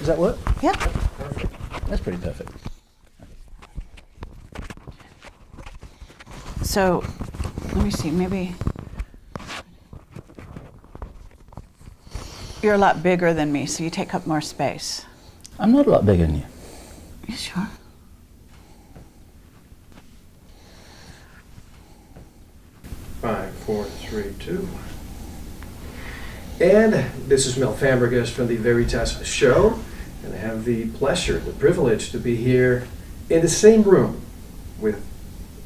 Does that work? Yeah. Perfect. That's pretty perfect. So, let me see, maybe you're a lot bigger than me, so you take up more space. I'm not a lot bigger than you. You sure? Five, four, three, two. And this is Mel Fabregas from the VERITAS Show, and I have the pleasure, the privilege to be here in the same room with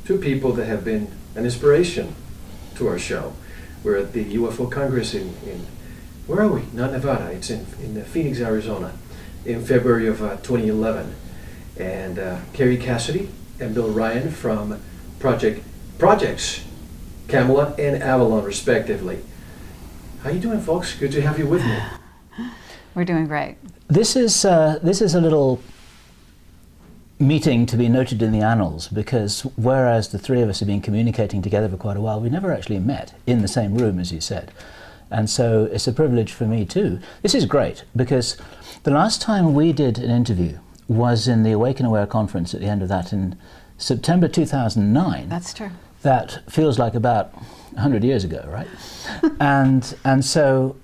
two people that have been an inspiration to our show. We're at the UFO Congress in where are we? Not Nevada, it's in Phoenix, Arizona, in February of 2011. And Kerry, Cassidy, and Bill Ryan from Projects Camelot and Avalon, respectively. How you doing, folks? Good to have you with me. We're doing great. This is a little meeting to be noted in the annals, because whereas the three of us have been communicating together for quite a while, we never actually met in the same room, as you said. And so it's a privilege for me too. This is great, because the last time we did an interview was in the Awake and Aware conference at the end of that in September 2009. That's true. That feels like about 100 years ago, right? and so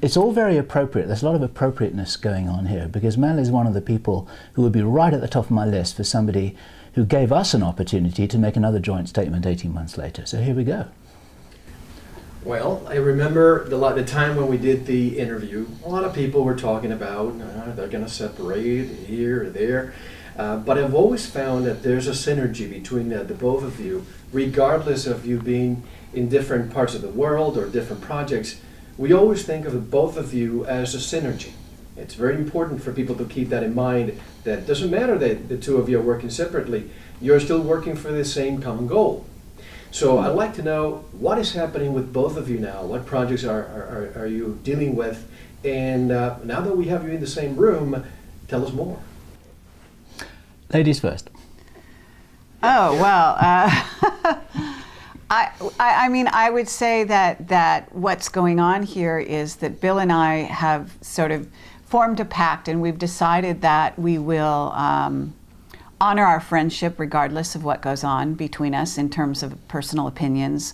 it's all very appropriate. There's a lot of appropriateness going on here, because Mel is one of the people who would be right at the top of my list for somebody who gave us an opportunity to make another joint statement 18 months later. So here we go. Well, I remember the time when we did the interview, a lot of people were talking about they're going to separate here or there. But I've always found that there's a synergy between the both of you, regardless of you being in different parts of the world or different projects. We always think of the both of you as a synergy. It's very important for people to keep that in mind, that it doesn't matter that the two of you are working separately, you're still working for the same common goal. So I'd like to know what is happening with both of you now. What projects are you dealing with? And now that we have you in the same room, tell us more. Ladies first. Oh, well, I mean, I would say that what's going on here is that Bill and I have sort of formed a pact, and we've decided that we will honor our friendship regardless of what goes on between us in terms of personal opinions,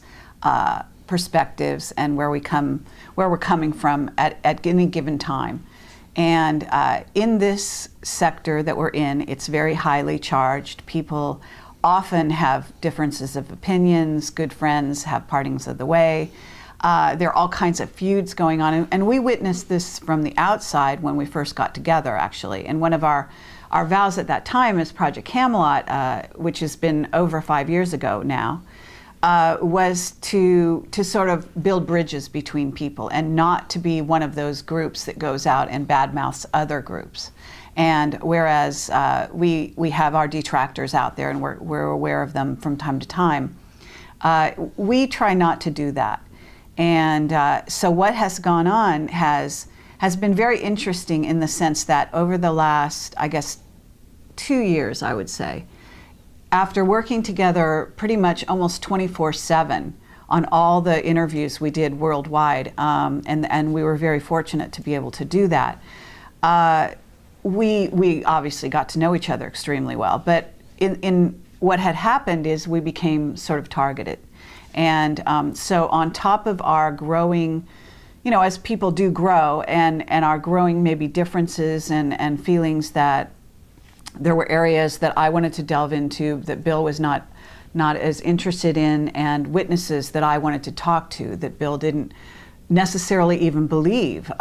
perspectives, and where we're coming from at any given time. And in this sector that we're in, it's very highly charged. People often have differences of opinions. Good friends have partings of the way. There are all kinds of feuds going on. And we witnessed this from the outside when we first got together, actually. And one of our vows at that time as Project Camelot, which has been over 5 years ago now, was to sort of build bridges between people and not to be one of those groups that goes out and badmouths other groups. And whereas we have our detractors out there and we're aware of them from time to time, we try not to do that. And so what has gone on has been very interesting in the sense that over the last, I guess, 2 years, I would say, after working together pretty much almost 24/7 on all the interviews we did worldwide, and we were very fortunate to be able to do that, we obviously got to know each other extremely well. But in what had happened is we became sort of targeted. And so on top of our growing, you know, as people do grow, and our growing maybe differences and feelings that there were areas that I wanted to delve into that Bill was not as interested in, and witnesses that I wanted to talk to that Bill didn't necessarily even believe.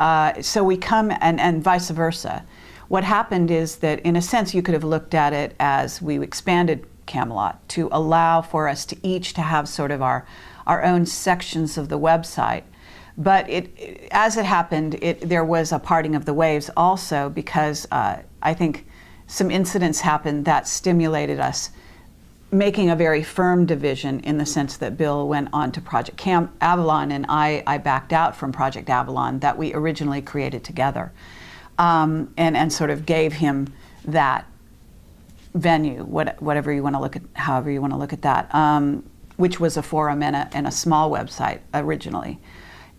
So we come, and vice versa. What happened is that, in a sense, you could have looked at it as we expanded Camelot to allow for us to each to have sort of our own sections of the website. But as it happened, there was a parting of the waves also, because I think some incidents happened that stimulated us making a very firm division, in the sense that Bill went on to Project Avalon, and I backed out from Project Avalon that we originally created together, and sort of gave him that venue, whatever you want to look at, however you want to look at that, which was a forum and a small website originally.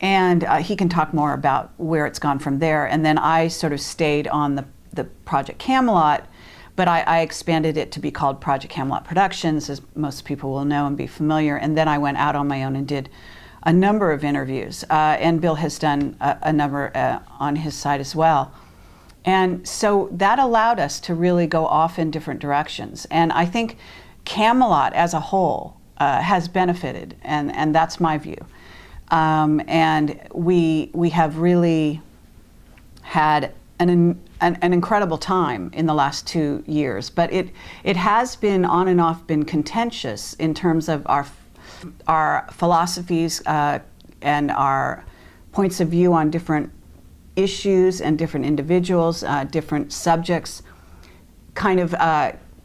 And he can talk more about where it's gone from there. And then I sort of stayed on the Project Camelot, but I expanded it to be called Project Camelot Productions, as most people will know and be familiar. And then I went out on my own and did a number of interviews. And Bill has done a number on his side as well. And so that allowed us to really go off in different directions. And I think Camelot as a whole has benefited, and that's my view. And we have really had an incredible time in the last 2 years, but it has been on and off been contentious in terms of our philosophies and our points of view on different issues and different individuals, different subjects, kind of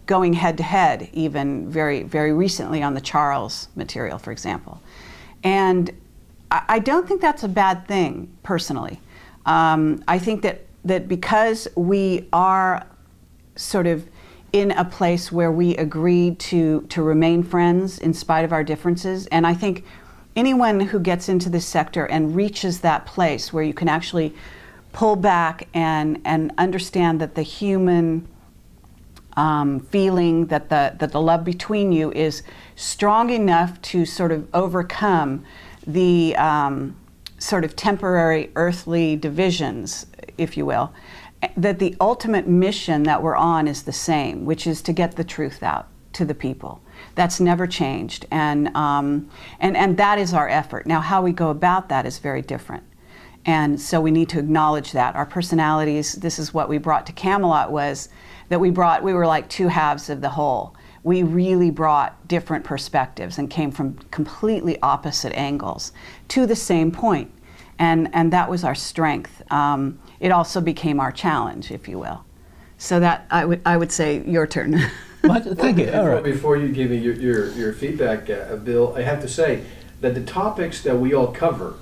going head to head, even very, very recently on the Charles material, for example. And I don't think that's a bad thing, personally. I think that because we are sort of in a place where we agreed to remain friends in spite of our differences, and I think anyone who gets into this sector and reaches that place where you can actually pull back and understand that the human feeling, that the love between you is strong enough to sort of overcome the sort of temporary earthly divisions, if you will, that the ultimate mission that we're on is the same, which is to get the truth out to the people. That's never changed, and that is our effort. Now, how we go about that is very different, and so we need to acknowledge that. Our personalities, this is what we brought to Camelot, was that we were like two halves of the whole. We really brought different perspectives and came from completely opposite angles to the same point. And that was our strength. It also became our challenge, if you will. So that, I would say, your turn. Thank you. All right. Before you give me your feedback, Bill, I have to say that the topics that we all cover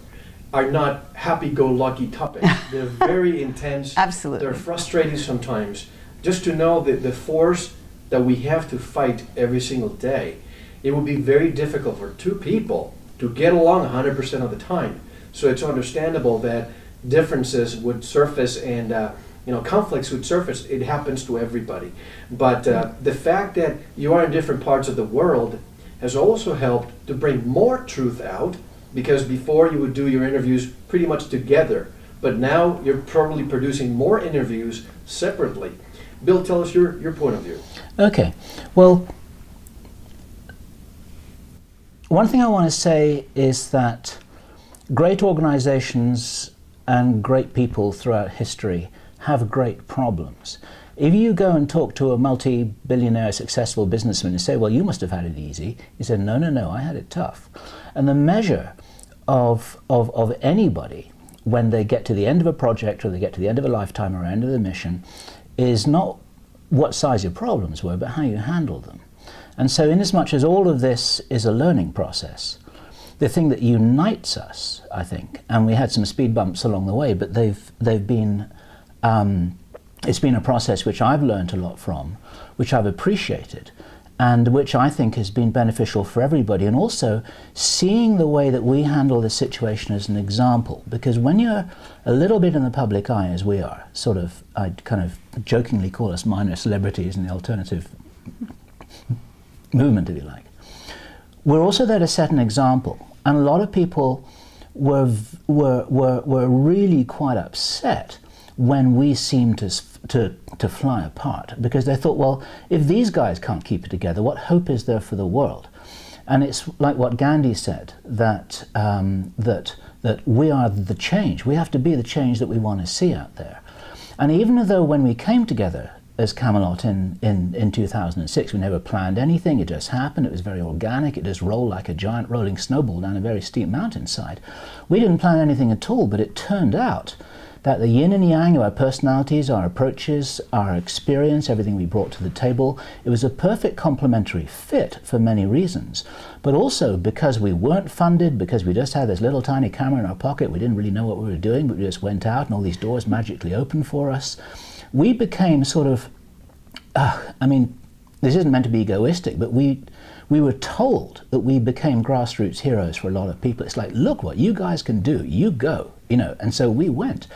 are not happy-go-lucky topics. They're very intense. Absolutely. They're frustrating sometimes. Just to know that the force that we have to fight every single day, it would be very difficult for two people to get along 100% of the time. So it's understandable that differences would surface and conflicts would surface. It happens to everybody. But the fact that you are in different parts of the world has also helped to bring more truth out, because before you would do your interviews pretty much together, but now you're probably producing more interviews separately. Bill, tell us your point of view. Okay. Well, one thing I want to say is that great organizations and great people throughout history have great problems. If you go and talk to a multi-billionaire successful businessman and say, well, you must have had it easy, he said, no, I had it tough. And the measure of anybody when they get to the end of a project, or they get to the end of a lifetime, or end of the mission, is not what size your problems were, but how you handle them. And so inasmuch as all of this is a learning process, the thing that unites us, I think, and we had some speed bumps along the way, but they've been, it's been a process which I've learned a lot from, which I've appreciated, and which I think has been beneficial for everybody. And also seeing the way that we handle the situation as an example, because when you're a little bit in the public eye, as we are, sort of, I'd kind of jokingly call us minor celebrities in the alternative movement, if you like, we're also there to set an example. And a lot of people were really quite upset when we seemed to fly apart, because they thought, well, if these guys can't keep it together, what hope is there for the world? And it's like what Gandhi said, that that we are the change. We have to be the change that we want to see out there. And even though when we came together as Camelot in 2006, we never planned anything, it just happened, it was very organic, it just rolled like a giant rolling snowball down a very steep mountainside. We didn't plan anything at all, but it turned out that the yin and yang of our personalities, our approaches, our experience, everything we brought to the table, it was a perfect complementary fit for many reasons. But also because we weren't funded, because we just had this little tiny camera in our pocket, we didn't really know what we were doing, but we just went out and all these doors magically opened for us. We became sort of, I mean, this isn't meant to be egoistic, but we were told that we became grassroots heroes for a lot of people. It's like, look what you guys can do, you go. you know, and so we went.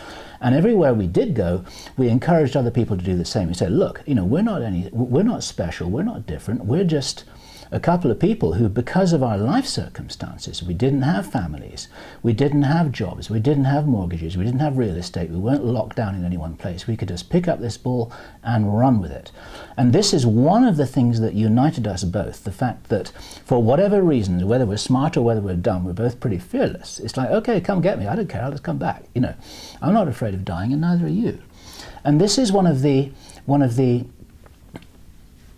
And everywhere we did go, we encouraged other people to do the same. We said, look, you know, we're not special, we're not different, we're just a couple of people who, because of our life circumstances, we didn't have families, we didn't have jobs, we didn't have mortgages, we didn't have real estate, we weren't locked down in any one place. We could just pick up this ball and run with it. And this is one of the things that united us both, the fact that for whatever reasons, whether we're smart or whether we're dumb, we're both pretty fearless. It's like, okay, come get me, I don't care, I'll just come back. You know, I'm not afraid of dying and neither are you. And this is one of the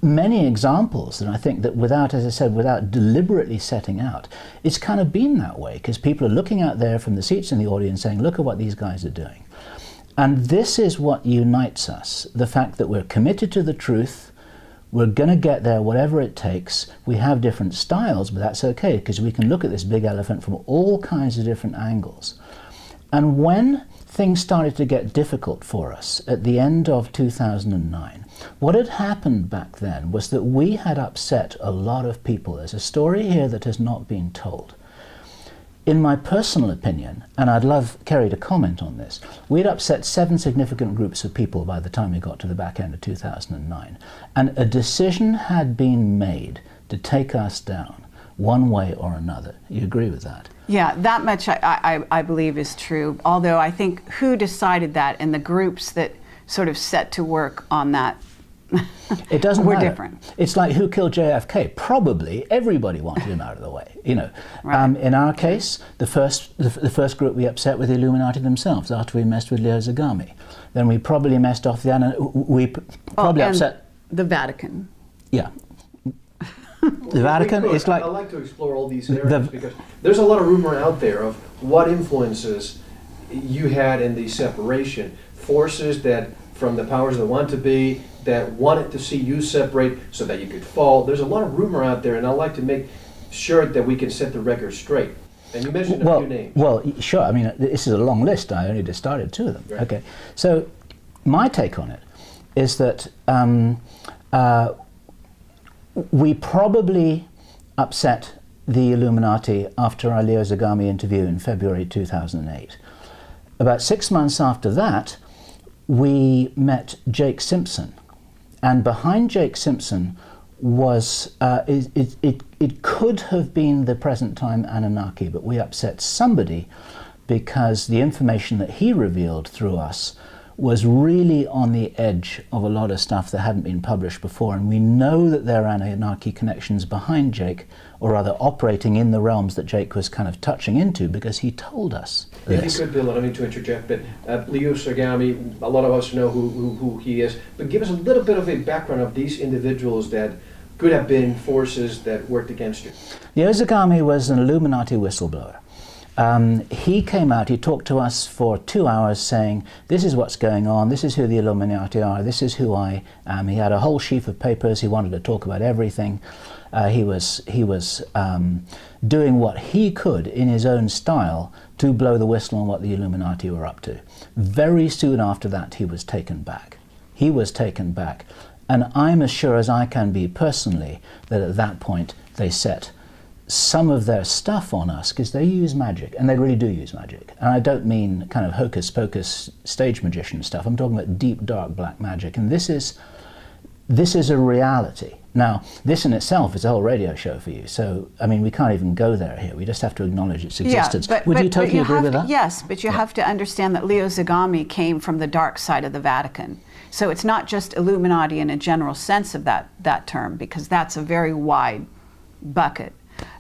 many examples that I think that without, as I said, without deliberately setting out, it's kind of been that way, because people are looking out there from the seats in the audience saying, look at what these guys are doing. And this is what unites us, the fact that we're committed to the truth, we're going to get there whatever it takes. We have different styles, but that's okay, because we can look at this big elephant from all kinds of different angles. And when things started to get difficult for us at the end of 2009, what had happened back then was that we had upset a lot of people. There's a story here that has not been told. In my personal opinion, and I'd love Kerry to comment on this, we'd upset 7 significant groups of people by the time we got to the back end of 2009. And a decision had been made to take us down one way or another. You agree with that? Yeah, that much I believe is true. Although I think who decided that and the groups that sort of set to work on that it doesn't were matter. different. It's like who killed JFK? Probably everybody wanted him out of the way, you know. Right. In our case, the first group we upset were the Illuminati themselves after we messed with Leo Zagami. Then we probably messed off upset the Vatican. Yeah. The Vatican is like... I'd like to explore all these areas because there's a lot of rumor out there of what influences you had in the separation. Forces that, from the powers that want to be, that wanted to see you separate so that you could fall. There's a lot of rumor out there, and I'd like to make sure that we can set the record straight. And you mentioned a few names. Well, sure. I mean, this is a long list. I only just started 2 of them. Right. Okay. So my take on it is that we probably upset the Illuminati after our Leo Zagami interview in February 2008. About 6 months after that, we met Jake Simpson. And behind Jake Simpson was, it could have been the present time Anunnaki, but we upset somebody because the information that he revealed through us was really on the edge of a lot of stuff that hadn't been published before, and we know that there are Anunnaki connections behind Jake, or rather operating in the realms that Jake was kind of touching into, because he told us this. If you could, Bill, I don't mean to interject, but Leo Zagami, a lot of us know who he is, but give us a little bit of a background of these individuals that could have been forces that worked against you. Leo Zagami was an Illuminati whistleblower. He came out, he talked to us for 2 hours saying, this is what's going on, this is who the Illuminati are, this is who I am. He had a whole sheaf of papers, he wanted to talk about everything. He was doing what he could in his own style to blow the whistle on what the Illuminati were up to. Very soon after that, he was taken back. He was taken back. And I'm as sure as I can be personally that at that point they set some of their stuff on us, because they use magic, and they really do use magic. And I don't mean kind of hocus pocus stage magician stuff. I'm talking about deep, dark, black magic. And this is a reality. Now, this in itself is a whole radio show for you. So, I mean, we can't even go there here. We just have to acknowledge its existence. Yeah, Would you totally agree with that? Yes, but you have to understand that Leo Zagami came from the dark side of the Vatican. So it's not just Illuminati in a general sense of that term, because that's a very wide bucket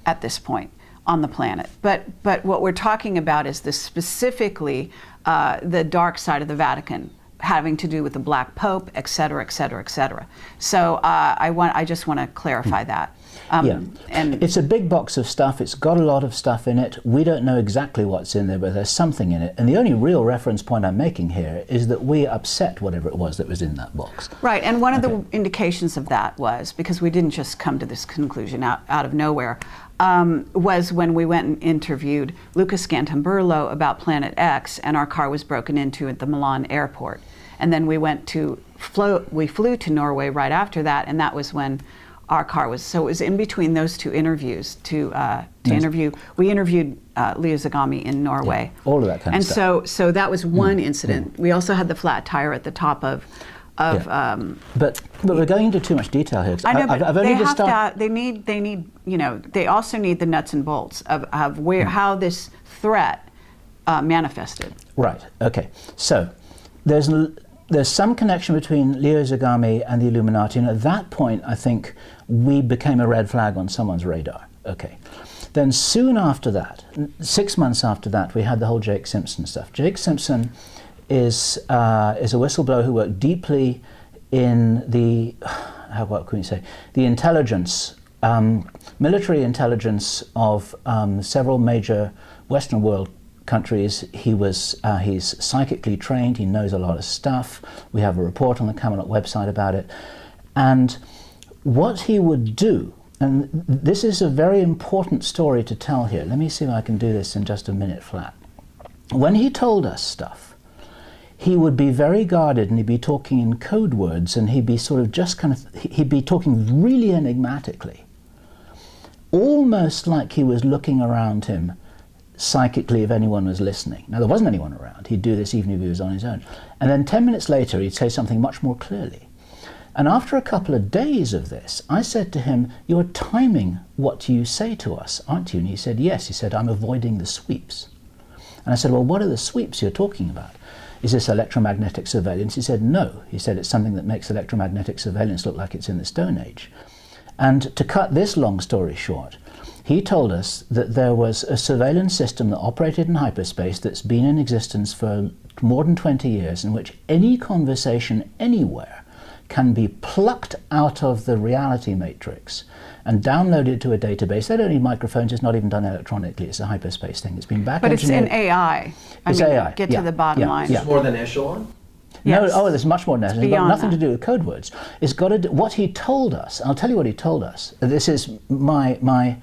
at this point on the planet. But what we're talking about is specifically the dark side of the Vatican, having to do with the Black Pope, et cetera, et cetera, et cetera. So I just want to clarify that. Yeah, and it's a big box of stuff. It's got a lot of stuff in it. We don't know exactly what's in there, but there's something in it. And the only real reference point I'm making here is that we upset whatever it was that was in that box. Right, and one of the indications of that was, because we didn't just come to this conclusion out of nowhere, was when we went and interviewed Lucas Scantamburlo about Planet X, and our car was broken into at the Milan airport. And then we flew to Norway right after that, and that was when our car was. So it was in between those two interviews to interview. We interviewed Leo Zagami in Norway. Yeah, all of that kind of stuff. And so that was one incident. We also had the flat tire at the top of. But we're going into too much detail here. I know, but I've only they just have they need you know, they also need the nuts and bolts of where how this threat manifested. Right. Okay. So there's some connection between Leo Zagami and the Illuminati, and at that point, I think we became a red flag on someone's radar. Okay. Then soon after that, 6 months after that, we had the whole Jake Simpson stuff. Jake Simpson is a whistleblower who worked deeply in the what can we say, the intelligence, military intelligence of several major Western world countries. He's psychically trained. He knows a lot of stuff. We have a report on the Camelot website about it. And what he would do, and this is a very important story to tell here. Let me see if I can do this in just a minute flat. When he told us stuff, he would be very guarded, and he'd be talking in code words, and he'd be sort of just kind of, he'd be talking really enigmatically, almost like he was looking around him psychically if anyone was listening. Now, there wasn't anyone around. He'd do this even if he was on his own. And then 10 minutes later, he'd say something much more clearly. And after a couple of days of this, I said to him, "You're timing what you say to us, aren't you?" And he said, "Yes." He said, "I'm avoiding the sweeps." And I said, "Well, what are the sweeps you're talking about? Is this electromagnetic surveillance?" He said, "No." He said, "It's something that makes electromagnetic surveillance look like it's in the Stone Age." And to cut this long story short, he told us that there was a surveillance system that operated in hyperspace that's been in existence for more than 20 years, in which any conversation anywhere can be plucked out of the reality matrix and downloaded to a database. They don't need microphones. It's not even done electronically. It's a hyperspace thing. It's been back engineered. But it's in AI. It's AI. Get to the bottom line. It's more than echelon? No, Yes. oh, there's much more than that. It's got nothing that. to do with code words. It's got to do, what he told us. I'll tell you what he told us. This is my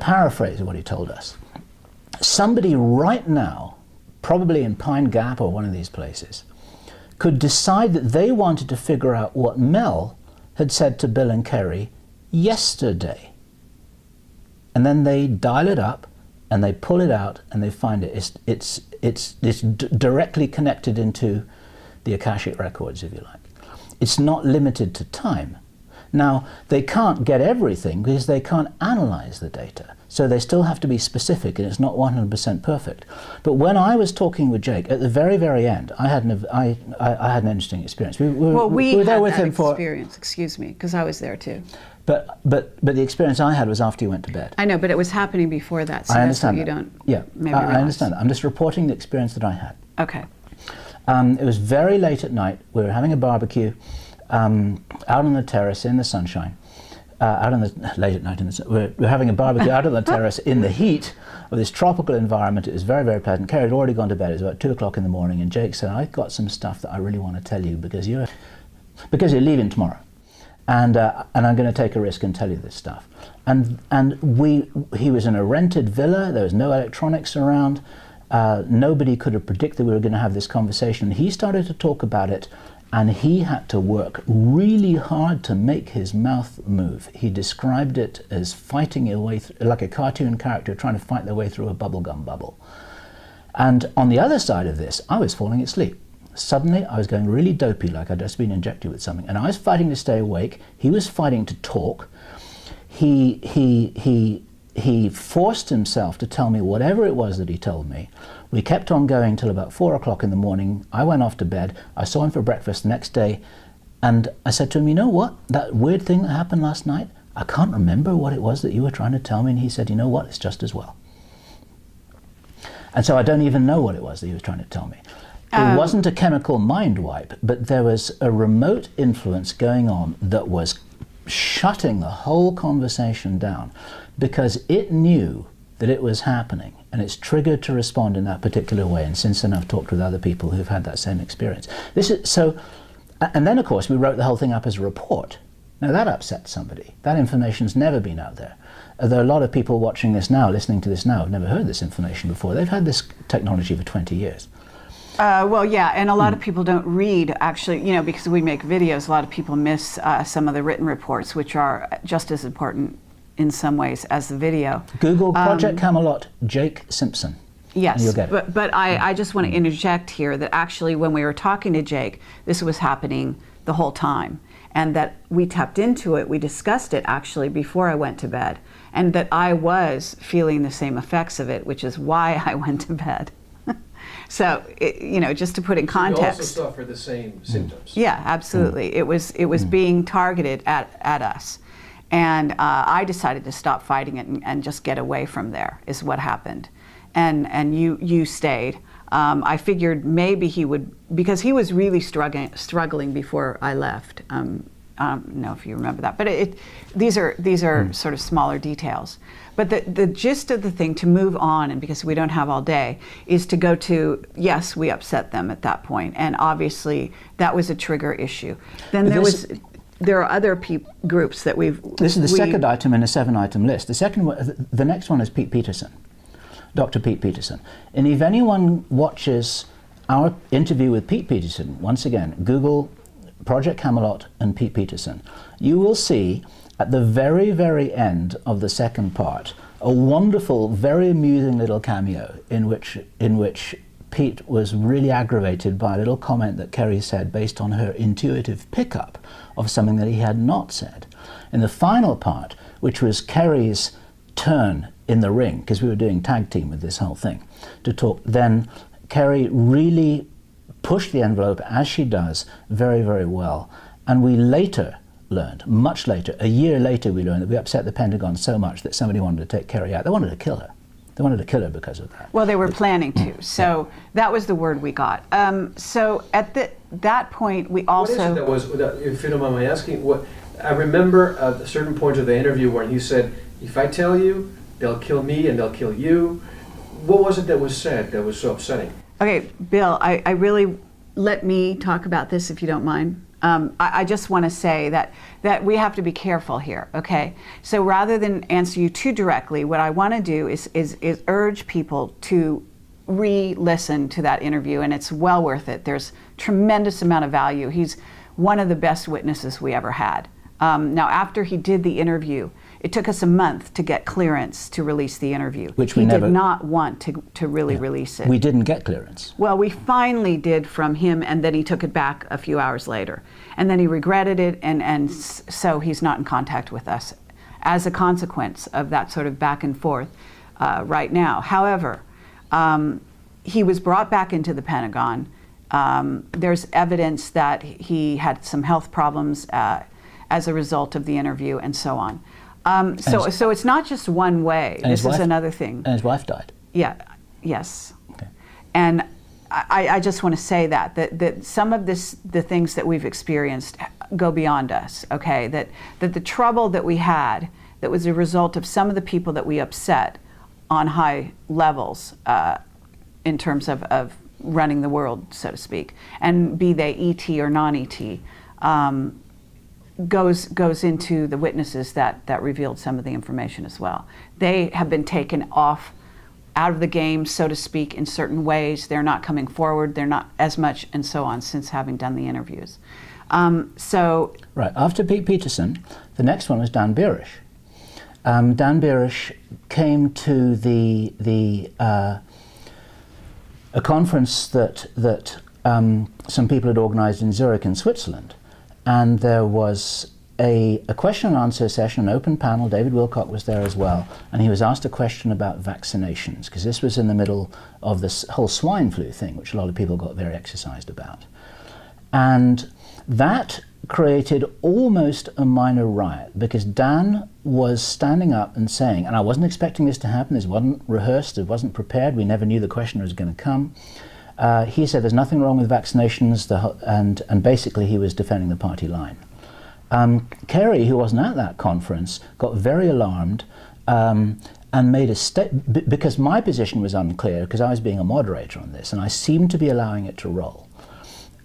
paraphrase of what he told us. Somebody right now, probably in Pine Gap or one of these places, could decide that they wanted to figure out what Mel had said to Bill and Kerry yesterday. And then they dial it up and they pull it out and they find it. It's directly connected into the Akashic records, if you like. It's not limited to time. Now, they can't get everything because they can't analyze the data. So they still have to be specific, and it's not 100% perfect. But when I was talking with Jake, at the very, very end, I had an interesting experience. We were there with him for experience. Excuse me, because I was there too. But the experience I had was after you went to bed. I know, but it was happening before that. So I understand that's what that. you don't. Yeah, maybe I realize. understand that. I'm just reporting the experience that I had. Okay. It was very late at night. We were having a barbecue out on the terrace in the sunshine. Late at night, we're having a barbecue out on the terrace in the heat of this tropical environment. It was very, very pleasant. Kerry had already gone to bed. It was about 2 o'clock in the morning, and Jake said, "I've got some stuff that I really want to tell you because you're leaving tomorrow, and I'm going to take a risk and tell you this stuff." And he was in a rented villa. There was no electronics around. Nobody could have predicted we were going to have this conversation. He started to talk about it, and he had to work really hard to make his mouth move. He described it as fighting your way like a cartoon character trying to fight their way through a bubblegum bubble. And on the other side of this, I was falling asleep. Suddenly, I was going really dopey, like I'd just been injected with something, and I was fighting to stay awake. He was fighting to talk. He forced himself to tell me whatever it was that he told me. We kept on going till about 4 o'clock in the morning. I went off to bed. I saw him for breakfast the next day, and I said to him, "You know what? That weird thing that happened last night, I can't remember what it was that you were trying to tell me." And he said, "You know what? It's just as well." And so I don't even know what it was that he was trying to tell me. It wasn't a chemical mind wipe, but there was a remote influence going on that was shutting the whole conversation down because it knew that it was happening, and it's triggered to respond in that particular way. And since then, I've talked with other people who've had that same experience. And then, of course, we wrote the whole thing up as a report. Now, that upset somebody. That information's never been out there. There are a lot of people watching this now, listening to this now, who've never heard this information before. They've had this technology for 20 years. Well, yeah, and a lot of people don't read, actually, you know, because we make videos, a lot of people miss some of the written reports, which are just as important in some ways as the video. Google Project Camelot, Jake Simpson. Yes, You'll get it. but I just want to interject here that actually when we were talking to Jake, this was happening the whole time. And that we tapped into it, we discussed it actually before I went to bed. And that I was feeling the same effects of it, which is why I went to bed. So, you know, just to put in context. You also suffer the same symptoms. Yeah, absolutely. It was being targeted at us. And I decided to stop fighting it and just get away from there, is what happened. And you stayed. I figured maybe he would, because he was really struggling before I left. I don't know if you remember that, but these are sort of smaller details. But the gist of the thing, to move on, and because we don't have all day, is to go to, yes, we upset them at that point, and obviously that was a trigger issue. Then there are other groups that we've. This is the second item in a 7-item list. The next one is Pete Peterson. Dr. Pete Peterson. And if anyone watches our interview with Pete Peterson, once again, Google Project Camelot and Pete Peterson, you will see at the very, very end of the second part a wonderful, very amusing little cameo in which Pete was really aggravated by a little comment that Kerry said based on her intuitive pickup of something that he had not said. In the final part, which was Kerry's turn in the ring, because we were doing tag team with this whole thing, to talk, then Kerry really pushed the envelope, as she does, very, very well. And we later learned, much later, a year later, we learned that we upset the Pentagon so much that somebody wanted to take Kerry out. They wanted to kill her. They wanted to kill her because of that. Well, they were planning to. So that was the word we got. So at that point, we also... What is it that was, if you don't mind my asking, I remember at a certain point of the interview when he said, if I tell you, they'll kill me and they'll kill you. What was it that was said that was so upsetting? Okay, Bill, I really, let me talk about this if you don't mind. I just want to say that we have to be careful here, okay? So rather than answer you too directly, what I want to do is urge people to re-listen to that interview, and it's well worth it. There's tremendous amount of value. He's one of the best witnesses we ever had. Now, after he did the interview, it took us a month to get clearance to release the interview. Which we never... did not want to really release it. We didn't get clearance. Well, we finally did from him, and then he took it back a few hours later. And then he regretted it, and so he's not in contact with us as a consequence of that sort of back and forth right now. However, he was brought back into the Pentagon. There's evidence that he had some health problems as a result of the interview and so on. So it's not just one way. This is another thing. And his wife died. Yeah. Yes. Okay. And I just want to say that some of the things that we've experienced go beyond us. Okay. That the trouble that we had, that was a result of some of the people that we upset on high levels in terms of running the world, so to speak, and be they ET or non-ET. Goes into the witnesses that revealed some of the information as well. They have been taken out of the game, so to speak, in certain ways. They're not coming forward. They're not as much, and so on, since having done the interviews. Right, after Pete Peterson, the next one was Dan Birish. Dan Birish came to a conference that some people had organized in Zurich in Switzerland. And there was a question and answer session, an open panel. David Wilcock was there as well. And he was asked a question about vaccinations, because this was in the middle of this whole swine flu thing, which a lot of people got very exercised about. And that created almost a minor riot, because Dan was standing up and saying, and I wasn't expecting this to happen, this wasn't rehearsed, it wasn't prepared, we never knew the questioner was going to come. He said there's nothing wrong with vaccinations, and basically he was defending the party line. Kerry, who wasn't at that conference, got very alarmed and made a because my position was unclear, because I was being a moderator on this, and I seemed to be allowing it to roll.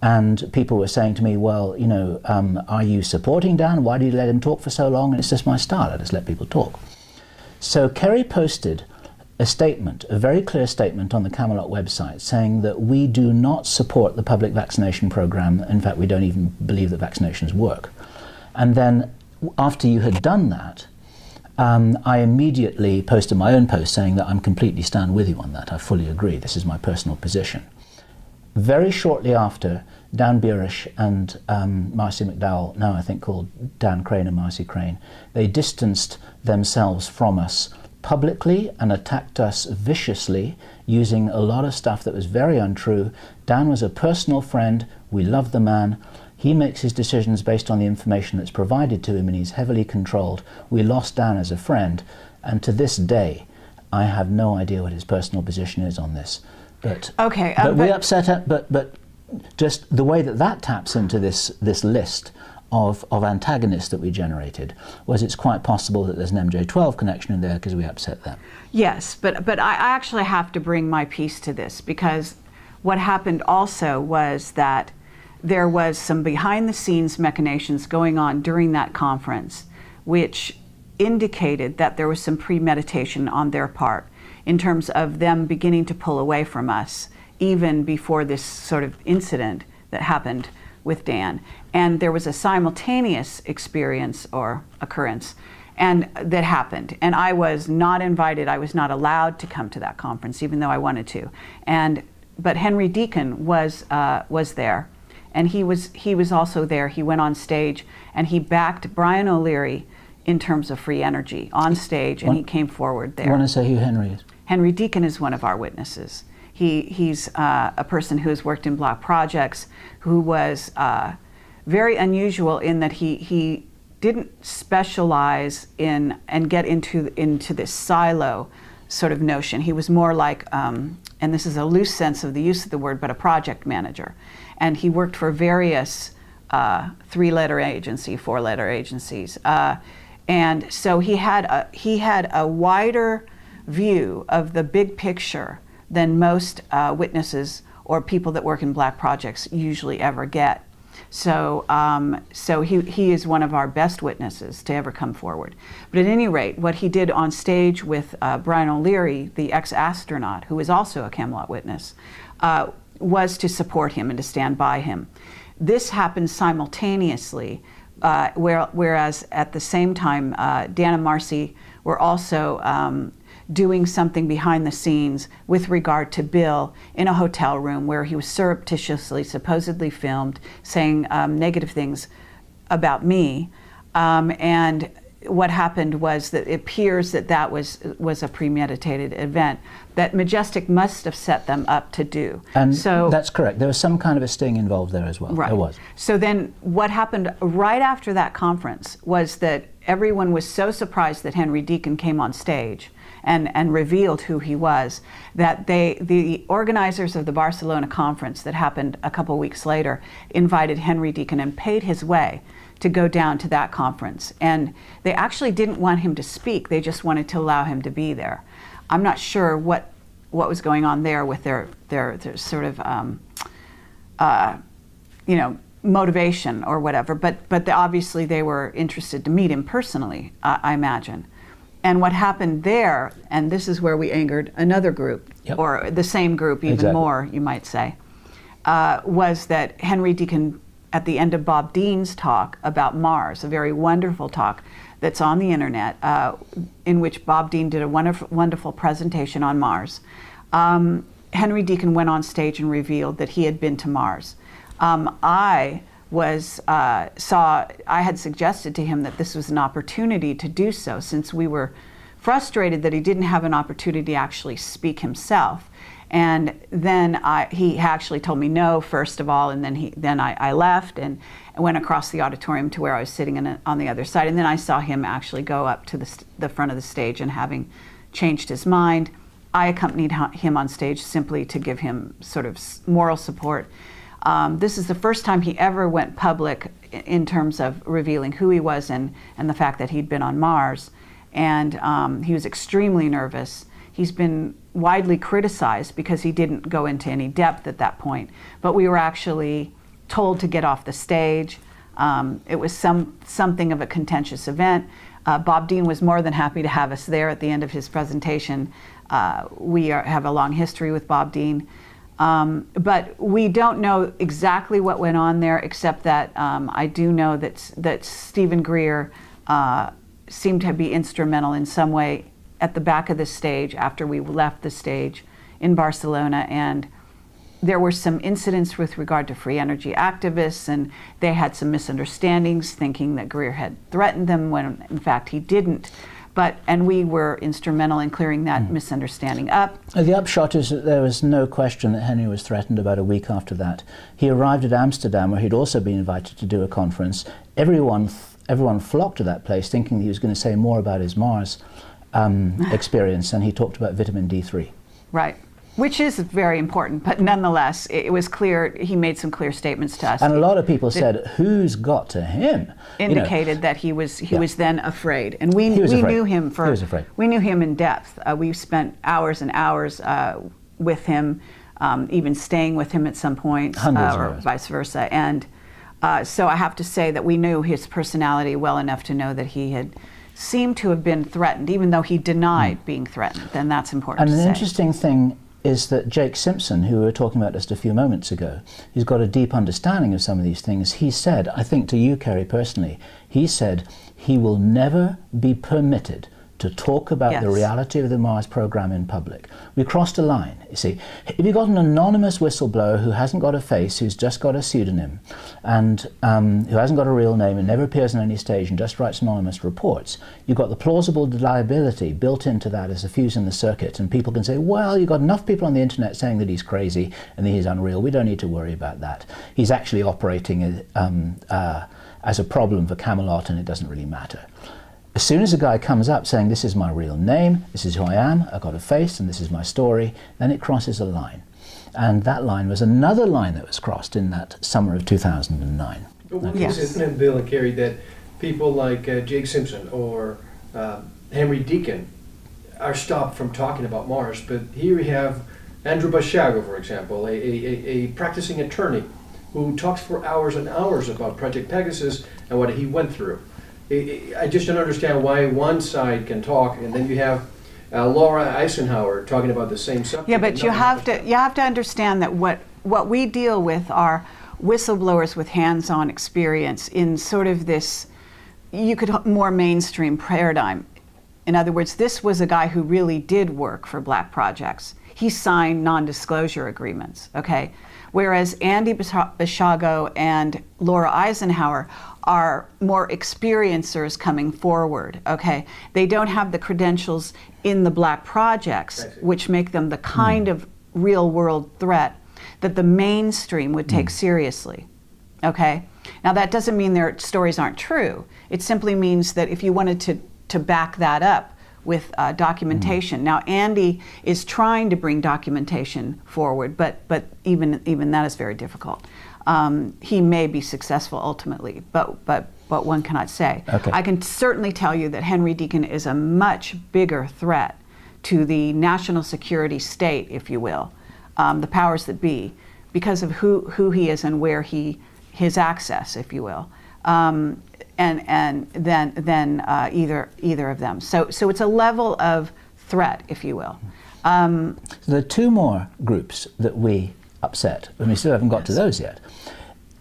And people were saying to me, well, you know, are you supporting Dan? Why do you let him talk for so long? And it's just my style, I just let people talk. So Kerry posted a statement, a very clear statement on the Camelot website saying that we do not support the public vaccination program. In fact, we don't even believe that vaccinations work. And then after you had done that, I immediately posted my own post saying that I'm completely stand with you on that. I fully agree. This is my personal position. Very shortly after, Dan Burish and Marcy McDowell, now I think called Dan Crane and Marcy Crane, they distanced themselves from us publicly and attacked us viciously using a lot of stuff that was very untrue. Dan was a personal friend. We love the man. He makes his decisions based on the information that's provided to him, and he's heavily controlled. We lost Dan as a friend, and to this day, I have no idea what his personal position is on this. But okay, but we upset it. But just the way that that taps into this list of antagonists that we generated was it's quite possible that there's an MJ12 connection in there because we upset them. Yes, but I actually have to bring my piece to this, because what happened also was that there was some behind-the-scenes machinations going on during that conference, which indicated that there was some premeditation on their part in terms of them beginning to pull away from us, even before this sort of incident that happened with Dan. And there was a simultaneous experience or occurrence and that happened. And I was not invited, I was not allowed to come to that conference, even though I wanted to. But Henry Deacon was there. And he was also there. He went on stage and he backed Brian O'Leary in terms of free energy on stage, and he came forward there. You want to say who Henry is? Henry Deacon is one of our witnesses. He's a person who has worked in Black projects, who was very unusual in that he didn't specialize in and get into this silo sort of notion. He was more like, and this is a loose sense of the use of the word, but a project manager. And he worked for various 3-letter agency, 4-letter agencies. And so he had a wider view of the big picture than most witnesses or people that work in Black projects usually ever get. So, he is one of our best witnesses to ever come forward. But at any rate, what he did on stage with Brian O'Leary, the ex-astronaut, who is also a Camelot witness, was to support him and to stand by him. This happened simultaneously, whereas at the same time, Dan and Marcy were also doing something behind the scenes with regard to Bill in a hotel room where he was surreptitiously, supposedly filmed, saying negative things about me. And what happened was that it appears that was a premeditated event that Majestic must have set them up to do. And so that's correct. There was some kind of a sting involved there as well. Right. There was. So then what happened right after that conference was that everyone was so surprised that Henry Deacon came on stage and revealed who he was, that the organizers of the Barcelona conference that happened a couple weeks later invited Henry Deacon and paid his way to go down to that conference. And they actually didn't want him to speak, they just wanted to allow him to be there. I'm not sure what was going on there with their sort of motivation or whatever, but obviously they were interested to meet him personally, I imagine. And what happened there, and this is where we angered another group, yep, or the same group even exactly more, you might say, was that Henry Deacon, at the end of Bob Dean's talk about Mars, a very wonderful talk that's on the internet, in which Bob Dean did a wonderful presentation on Mars, Henry Deacon went on stage and revealed that he had been to Mars. I had suggested to him that this was an opportunity to do so, since we were frustrated that he didn't have an opportunity to actually speak himself. And then he actually told me no, first of all, and then I left and went across the auditorium to where I was sitting on the other side. And then I saw him actually go up to the front of the stage, and having changed his mind, I accompanied him on stage simply to give him sort of moral support. This is the first time he ever went public in terms of revealing who he was and the fact that he'd been on Mars. And he was extremely nervous. He's been widely criticized because he didn't go into any depth at that point. But we were actually told to get off the stage. It was something of a contentious event. Bob Dean was more than happy to have us there at the end of his presentation. have a long history with Bob Dean. But we don't know exactly what went on there, except that I do know that Stephen Greer seemed to be instrumental in some way at the back of the stage after we left the stage in Barcelona, and there were some incidents with regard to free energy activists, and they had some misunderstandings, thinking that Greer had threatened them when in fact he didn't. And we were instrumental in clearing that misunderstanding up. The upshot is that there was no question that Henry was threatened about a week after that. He arrived at Amsterdam, where he'd also been invited to do a conference. Everyone flocked to that place thinking he was going to say more about his Mars experience, and he talked about vitamin D3. Right. Which is very important, but nonetheless, it was clear, he made some clear statements to us. And a lot of people said, who's got to him? Indicated that he was then afraid. And we knew him we knew him in depth. We spent hours and hours with him, even staying with him at some point, or vice versa. And so I have to say that we knew his personality well enough to know that he had seemed to have been threatened, even though he denied being threatened. And that's important to say. And an interesting thing is that Jake Simpson, who we were talking about just a few moments ago, who's got a deep understanding of some of these things, he said, I think to you, Kerry, personally, he said he will never be permitted to talk about the reality of the Mars program in public. We crossed a line, you see. If you've got an anonymous whistleblower who hasn't got a face, who's just got a pseudonym, and who hasn't got a real name and never appears on any stage and just writes anonymous reports, you've got the plausible deniability built into that as a fuse in the circuit, and people can say, well, you've got enough people on the internet saying that he's crazy and that he's unreal, we don't need to worry about that. He's actually operating as a problem for Camelot, and it doesn't really matter. As soon as a guy comes up saying, this is my real name, this is who I am, I've got a face, and this is my story, then it crosses a line. And that line was another line that was crossed in that summer of 2009. Yes. Isn't it, Bill and Kerry, that people like Jake Simpson or Henry Deacon are stopped from talking about Mars, but here we have Andrew Bashago, for example, a practicing attorney who talks for hours and hours about Project Pegasus and what he went through. I just don't understand why one side can talk, and then you have Laura Eisenhower talking about the same subject. Yeah, but you have to understand that what we deal with are whistleblowers with hands-on experience in sort of this, more mainstream paradigm. In other words, this was a guy who really did work for black projects. He signed non-disclosure agreements, okay? Whereas Andy Bashago and Laura Eisenhower are more experiencers coming forward, okay? They don't have the credentials in the black projects, which make them the kind of real-world threat that the mainstream would take seriously, okay? Now, that doesn't mean their stories aren't true. It simply means that if you wanted to back that up with documentation. Now, Andy is trying to bring documentation forward, but even that is very difficult. He may be successful ultimately, but one cannot say. Okay. I can certainly tell you that Henry Deacon is a much bigger threat to the national security state, if you will, the powers that be, because of who he is and where his access, if you will. And then either of them. So it's a level of threat, if you will. So there are two more groups that we upset, and we still haven't got to those yet.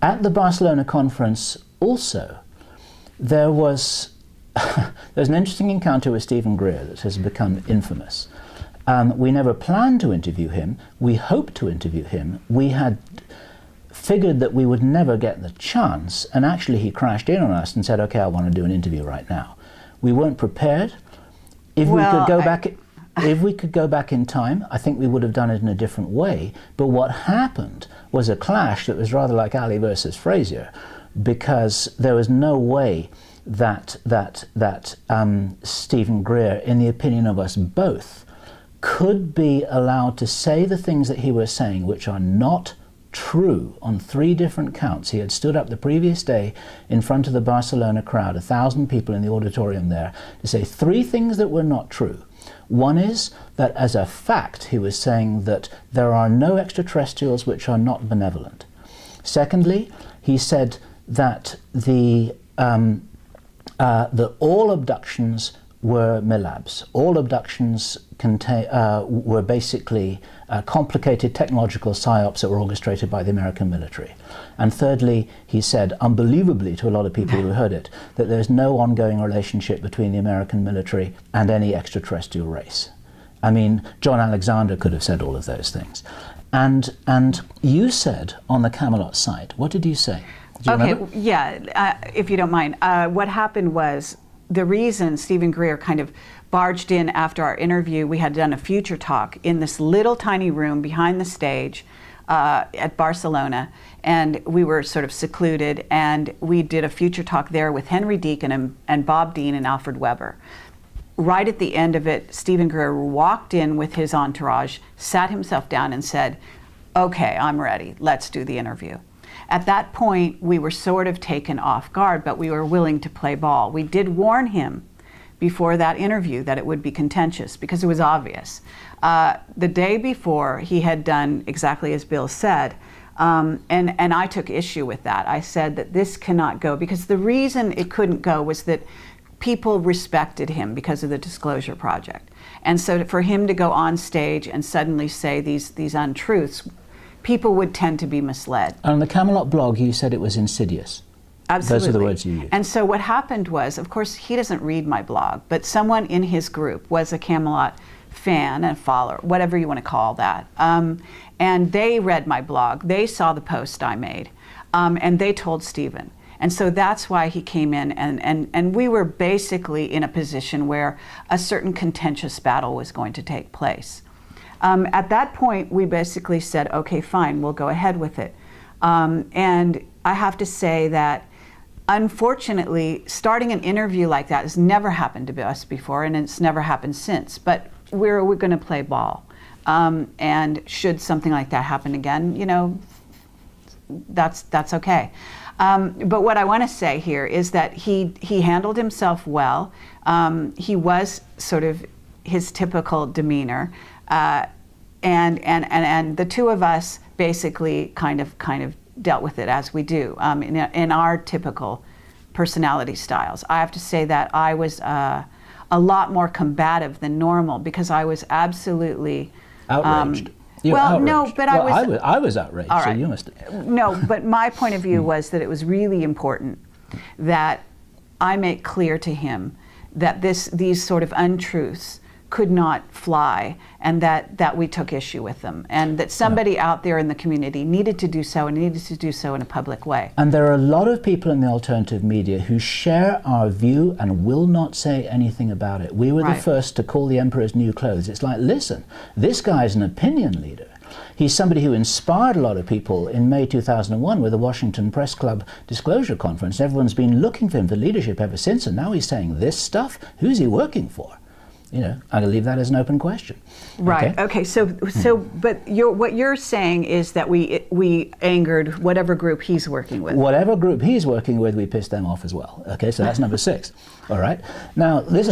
At the Barcelona conference also, there was there's an interesting encounter with Stephen Greer that has become infamous. We never planned to interview him. We hoped to interview him. We had figured that we would never get the chance, and actually he crashed in on us and said, okay, I want to do an interview right now. We weren't prepared. If we could go back in time, I think we would have done it in a different way. But what happened was a clash that was rather like Ali versus Frazier, because there was no way that Stephen Greer, in the opinion of us both, could be allowed to say the things that he was saying, which are not true on 3 different counts. He had stood up the previous day in front of the Barcelona crowd, 1,000 people in the auditorium there, to say 3 things that were not true. One is that as a fact he was saying that there are no extraterrestrials which are not benevolent. Secondly, he said that that all abductions were milabs. All abductions were basically complicated technological psyops that were orchestrated by the American military. And thirdly, he said, unbelievably to a lot of people who heard it, that there's no ongoing relationship between the American military and any extraterrestrial race. I mean, John Alexander could have said all of those things. And you said on the Camelot site, what did you say? Do you remember? Yeah, if you don't mind. What happened was, the reason Stephen Greer kind of barged in after our interview, we had done a future talk in this little tiny room behind the stage at Barcelona, and we were sort of secluded, and we did a future talk there with Henry Deacon and Bob Dean and Alfred Weber. Right at the end of it, Stephen Greer walked in with his entourage, sat himself down and said, okay, I'm ready, let's do the interview. At that point, we were sort of taken off guard, but we were willing to play ball. We did warn him before that interview that it would be contentious because it was obvious. The day before, he had done exactly as Bill said, and I took issue with that. I said that this cannot go, because the reason it couldn't go was that people respected him because of the Disclosure Project. And so for him to go on stage and suddenly say these untruths, people would tend to be misled. On the Camelot blog, you said it was insidious. Absolutely. Those are the words you used. And so what happened was, of course, he doesn't read my blog, but someone in his group was a Camelot fan and follower, whatever you want to call that. And they read my blog. They saw the post I made, and they told Stephen. And so that's why he came in, and we were basically in a position where a certain contentious battle was going to take place. At that point, we basically said, okay, fine, we'll go ahead with it. And I have to say that, unfortunately, starting an interview like that has never happened to us before, and it's never happened since. But we're going to play ball. And should something like that happen again, you know, that's okay. But what I want to say here is that he handled himself well. He was sort of his typical demeanor. And the two of us basically kind of dealt with it as we do in our typical personality styles. I have to say that I was a lot more combative than normal because I was absolutely outraged. Well, outraged. No, but well, I was outraged. All right. So you must. No, but my point of view was that it was really important that I make clear to him that these sort of untruths could not fly, and that we took issue with them, and that somebody out there in the community needed to do so, and needed to do so in a public way. And there are a lot of people in the alternative media who share our view and will not say anything about it. We were the first to call the emperor's new clothes. It's like, listen, this guy's an opinion leader. He's somebody who inspired a lot of people in May 2001 with the Washington Press Club Disclosure Conference. Everyone's been looking for him for leadership ever since, and now he's saying this stuff? Who's he working for? You know, I'm going to leave that as an open question. Right. Okay. So, but what you're saying is that we angered whatever group he's working with. Whatever group he's working with, we pissed them off as well. Okay. So that's number 6. All right. Now, this,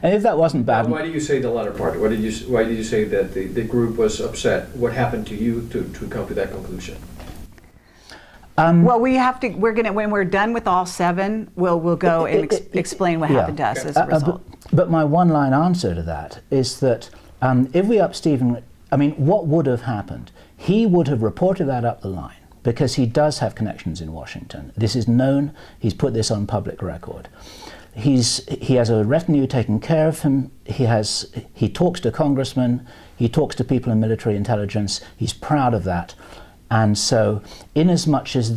and if that wasn't bad. Why do you say the latter part? Why did you say that the group was upset? What happened to you to come to that conclusion? Well, we're gonna, when we're done with all 7, we'll go and explain what happened to us as a result. But my one-line answer to that is that if we up Stephen, I mean, what would have happened? He would have reported that up the line because he does have connections in Washington. This is known. He's put this on public record. He has a retinue taking care of him. He talks to congressmen. He talks to people in military intelligence. He's proud of that. And so, inasmuch as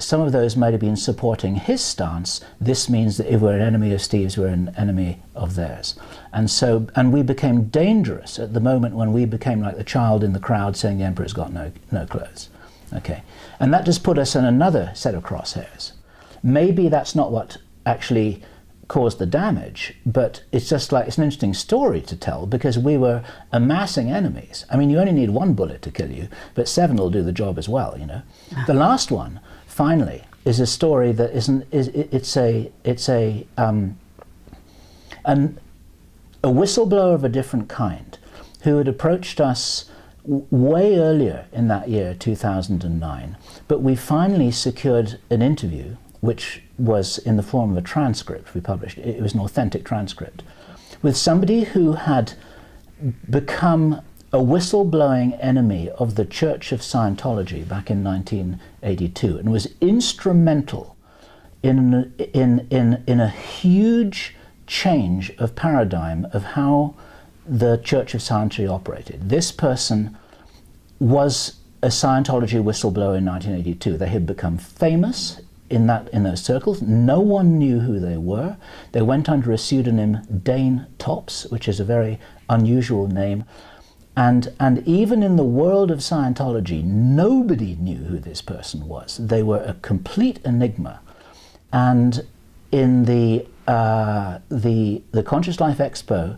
some of those might have been supporting his stance, this means that if we're an enemy of Steve's, we're an enemy of theirs. And so, and we became dangerous at the moment when we became like the child in the crowd saying the emperor's got no clothes. Okay, and that just put us in another set of crosshairs. Maybe that's not what actually caused the damage, but it's just like, it's an interesting story to tell because we were amassing enemies. I mean, you only need 1 bullet to kill you, but 7 will do the job as well, you know. The last one, finally, is a story that it's a whistleblower of a different kind who had approached us way earlier in that year, 2009, but we finally secured an interview which was in the form of a transcript we published. It was an authentic transcript. with somebody who had become a whistleblowing enemy of the Church of Scientology back in 1982 and was instrumental in a huge change of paradigm of how the Church of Scientology operated. This person was a Scientology whistleblower in 1982. They had become famous in those circles. No one knew who they were. They went under a pseudonym Dane Tops, which is a very unusual name. And even in the world of Scientology, nobody knew who this person was. They were a complete enigma. And in the Conscious Life Expo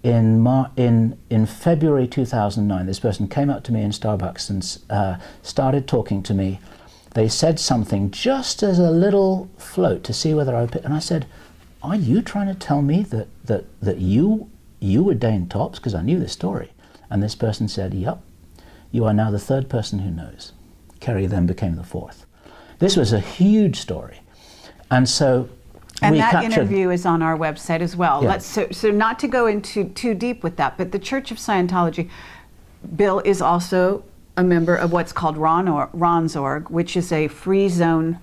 in February 2009, this person came up to me in Starbucks and started talking to me. They said something just as a little float to see whether I would pick. And I said, "Are you trying to tell me that you were Dane Tops?" Because I knew this story. And this person said, "Yep, you are now the third person who knows." Kerry then became the fourth. This was a huge story. And so and that interview is on our website as well. Yeah. So not to go into too deep with that, but the Church of Scientology, Bill is also a member of what's called Ron's Org, which is a free zone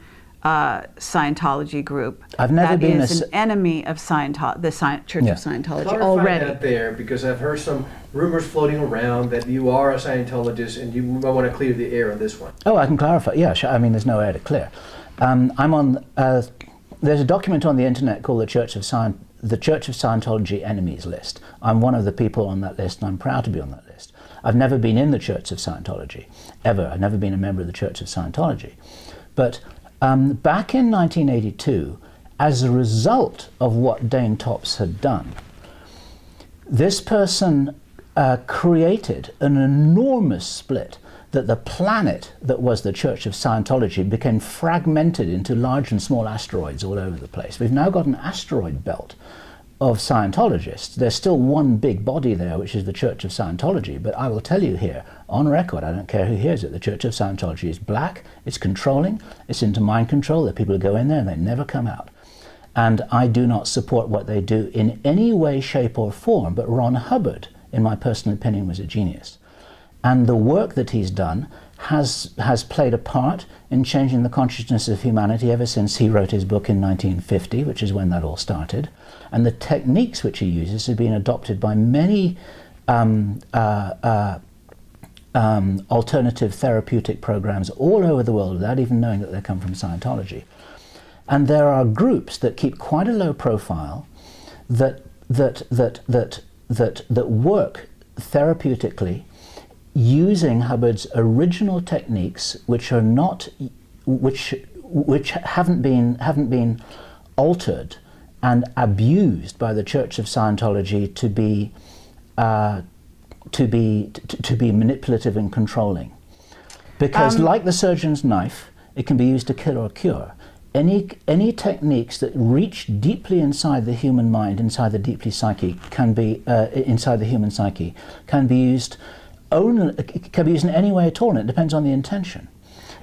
Scientology group. I've never been that is an enemy of Church of Scientology Clarify already. that there, because I've heard some rumors floating around that you are a Scientologist, and you might want to clear the air on this one. Oh, I can clarify. Yeah, sure. I mean, there's no air to clear. I'm on. There's a document on the internet called the Church of Scientology Enemies List. I'm one of the people on that list, and I'm proud to be on that list. I've never been in the Church of Scientology, ever. I've never been a member of the Church of Scientology. But back in 1982, as a result of what Dane Tops had done, this person created an enormous split that the planet that was the Church of Scientology became fragmented into large and small asteroids all over the place. We've now got an asteroid belt of Scientologists. There's still one big body there, which is the Church of Scientology, but I will tell you here, on record, I don't care who hears it, the Church of Scientology is black, it's controlling, it's into mind control, that people go in there and they never come out. And I do not support what they do in any way, shape or form, but Ron Hubbard, in my personal opinion, was a genius. And the work that he's done has played a part in changing the consciousness of humanity ever since he wrote his book in 1950, which is when that all started. And the techniques which he uses have been adopted by many alternative therapeutic programs all over the world without even knowing that they come from Scientology. And there are groups that keep quite a low profile that work therapeutically using Hubbard's original techniques, which are not, which haven't been altered and abused by the Church of Scientology to be manipulative and controlling. Because like the surgeon's knife, it can be used to kill or cure. Any techniques that reach deeply inside the human mind, inside the deeply psyche, can be inside the human psyche, can be used in any way at all, and it depends on the intention.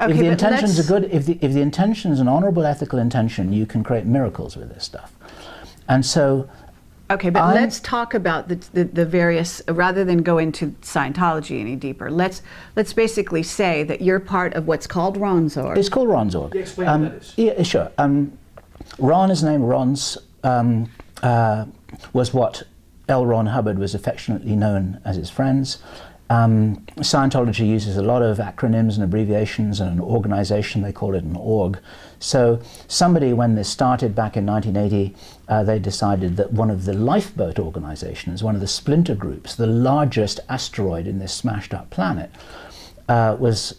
Okay, if the intentions are good, if the intention is an honorable, ethical intention, you can create miracles with this stuff. And so, okay, but let's talk about the various, rather than go into Scientology any deeper. Let's basically say that you're part of what's called Ron's Org. It's called Ron's Org. Yeah, explain what that is. Yeah, sure. Ron is named Ron's was what L. Ron Hubbard was affectionately known as his friends. Scientology uses a lot of acronyms and abbreviations, and an organization, they call it an org. So somebody, when this started back in 1980, they decided that one of the lifeboat organizations, one of the splinter groups, the largest asteroid in this smashed up planet, it was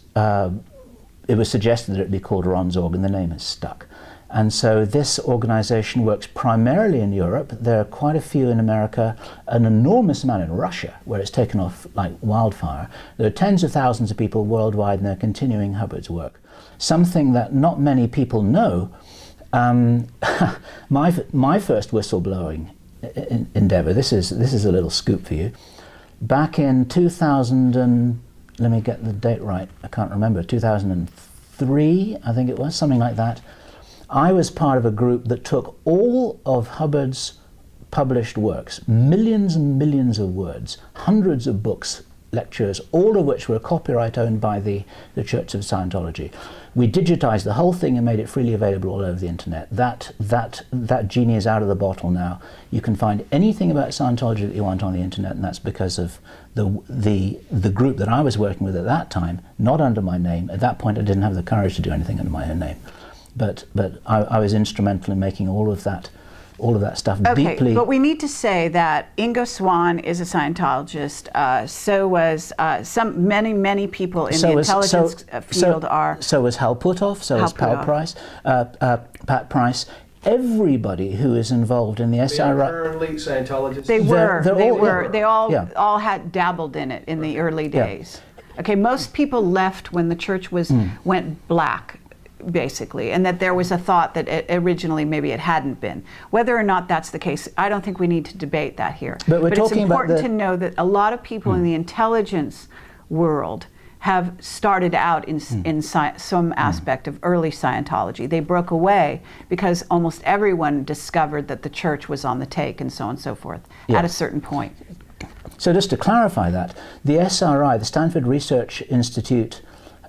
suggested that it be called Ron's Org, and the name has stuck. And so this organization works primarily in Europe. There are quite a few in America, an enormous amount in Russia, where it's taken off like wildfire. There are tens of thousands of people worldwide, and they're continuing Hubbard's work. Something that not many people know, my first whistleblowing endeavor, this is a little scoop for you. Back in 2000, and let me get the date right, I can't remember, 2003, I think it was, something like that. I was part of a group that took all of Hubbard's published works, millions and millions of words, hundreds of books, lectures, all of which were copyright owned by the Church of Scientology. We digitized the whole thing and made it freely available all over the internet. That genie is out of the bottle now. You can find anything about Scientology that you want on the internet, and that's because of the group that I was working with at that time, not under my name. At that point I didn't have the courage to do anything under my own name. But I was instrumental in making all of that stuff deeply. But we need to say that Ingo Swann is a Scientologist. So was many people in the intelligence field are. So was Hal Puthoff. So was Pat Price. Everybody who is involved in the SRI. They are currently Scientologists. They all had dabbled in it in the early days. Yeah. Okay, most people left when the church went black, basically, and that there was a thought that originally maybe it hadn't been. Whether or not that's the case, I don't think we need to debate that here. But it's important to know that a lot of people in the intelligence world have started out in some aspect of early Scientology. They broke away because almost everyone discovered that the church was on the take and so on and so forth at a certain point. So just to clarify that, the SRI, the Stanford Research Institute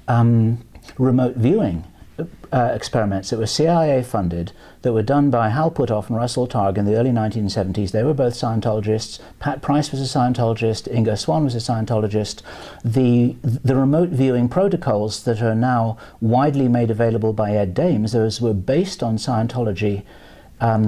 remote viewing experiments that were CIA funded, that were done by Hal Puthoff and Russell Targ in the early 1970s. They were both Scientologists. Pat Price was a Scientologist. Ingo Swann was a Scientologist. The remote viewing protocols that are now widely made available by Ed Dames, those were based on Scientology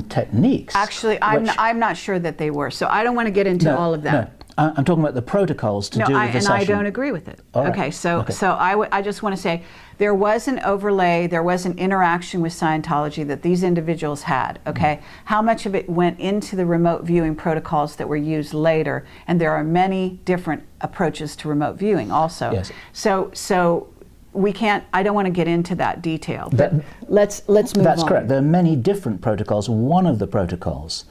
techniques. Actually, I'm not sure that they were, so I don't want to get into all of that. No. I'm talking about the protocols to do with the session. I don't agree with it. All right. Okay, so I just want to say there was an overlay, there was an interaction with Scientology that these individuals had, okay? How much of it went into the remote viewing protocols that were used later? And there are many different approaches to remote viewing also. Yes. So we can't, I don't want to get into that detail, but let's move on. That's correct. There are many different protocols. One of the protocols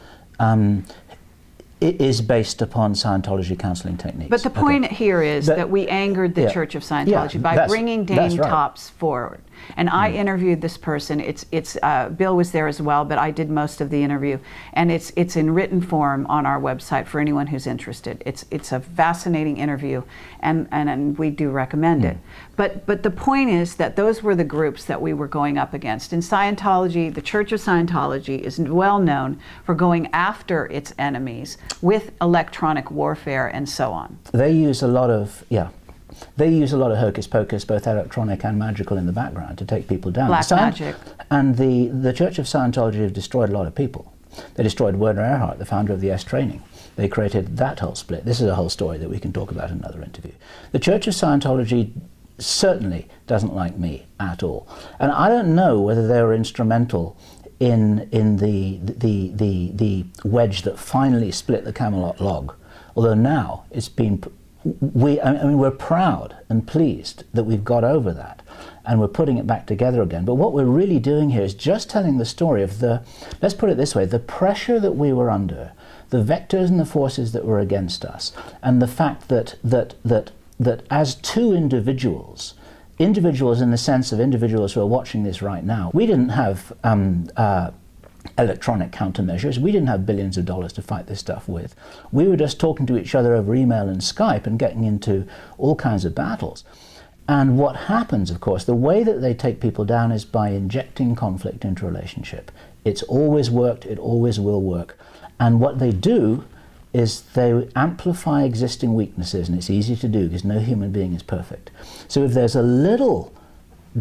it is based upon Scientology counseling techniques. But the point here is that we angered the Church of Scientology by bringing Dane Tops forward. And I interviewed this person. Bill was there as well, but I did most of the interview. And it's in written form on our website for anyone who's interested. It's a fascinating interview, and we do recommend it. But the point is that those were the groups that we were going up against. In Scientology, the Church of Scientology is well known for going after its enemies with electronic warfare and so on. They use a lot of hocus pocus, both electronic and magical, in the background to take people down. Black magic. And the Church of Scientology have destroyed a lot of people. They destroyed Werner Erhard, the founder of the S training. They created that whole split. This is a whole story that we can talk about in another interview. The Church of Scientology certainly doesn't like me at all. And I don't know whether they were instrumental in the wedge that finally split the Camelot log. Although now it's been, we're proud and pleased that we've got over that and we're putting it back together again. But what we're really doing here is just telling the story of let's put it this way, the pressure that we were under, the vectors and the forces that were against us, and the fact that as two individuals in the sense of individuals who are watching this right now, we didn't have electronic countermeasures. We didn't have billions of dollars to fight this stuff with. We were just talking to each other over email and Skype and getting into all kinds of battles. And what happens, of course, the way that they take people down is by injecting conflict into a relationship. It's always worked, it always will work. And what they do is they amplify existing weaknesses, and it's easy to do because no human being is perfect. So if there's a little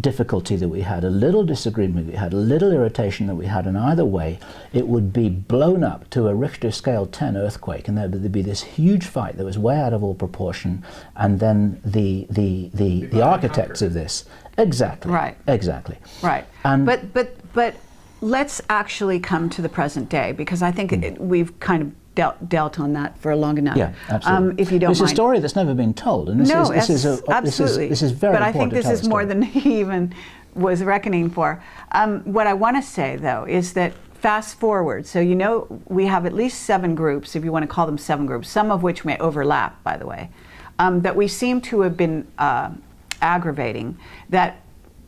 difficulty that we had, a little disagreement we had, a little irritation that we had in either way, it would be blown up to a Richter scale 10 earthquake, and there'd be this huge fight that was way out of all proportion, and then the architects of this, exactly. And but let's actually come to the present day, because I think we've kind of dealt on that for long enough. Yeah, absolutely. If you don't mind. It's a story that's never been told, and this is very but I think important. this is more than he even was reckoning for. What I want to say, though, is that fast forward. So we have at least 7 groups, if you want to call them 7 groups, some of which may overlap, by the way, that we seem to have been aggravating. That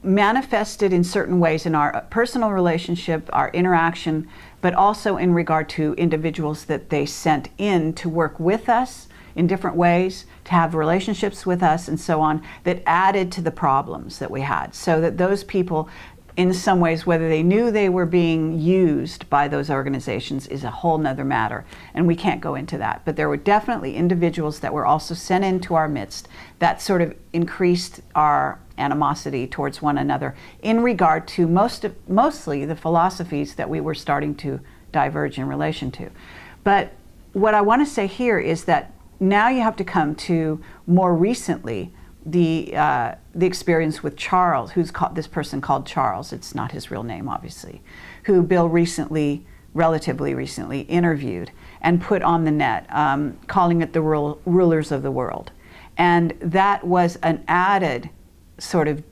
manifested in certain ways in our personal relationship, our interaction, but also in regard to individuals that they sent in to work with us in different ways, to have relationships with us and so on, that added to the problems that we had. So that those people, in some ways, whether they knew they were being used by those organizations is a whole nother matter, and we can't go into that. But there were definitely individuals that were also sent into our midst that sort of increased our animosity towards one another in regard to mostly the philosophies that we were starting to diverge in relation to. But what I want to say here is that now you have to come to more recently the experience with Charles, who's called, this person called Charles, it's not his real name obviously, who Bill recently, relatively recently, interviewed and put on the net, calling it the rulers of the world. And that was an added sort of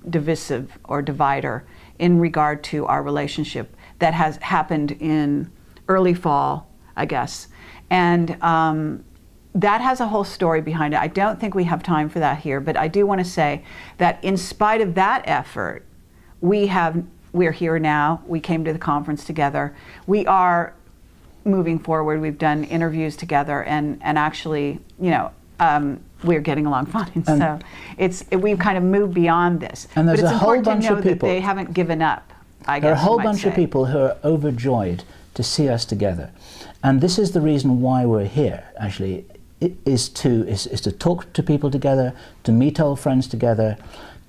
divisive or divider in regard to our relationship that has happened in early fall, I guess. And that has a whole story behind it. I don't think we have time for that here, but I do want to say that in spite of that effort, we're here now. We came to the conference together. We are moving forward. We've done interviews together, and actually, you know, we're getting along fine. So we've kind of moved beyond this. And there's but it's a whole important bunch to know of people. that they haven't given up, I guess. There are a whole you might bunch of say. people who are overjoyed to see us together. And this is the reason why we're here, actually, is to talk to people together, to meet old friends together,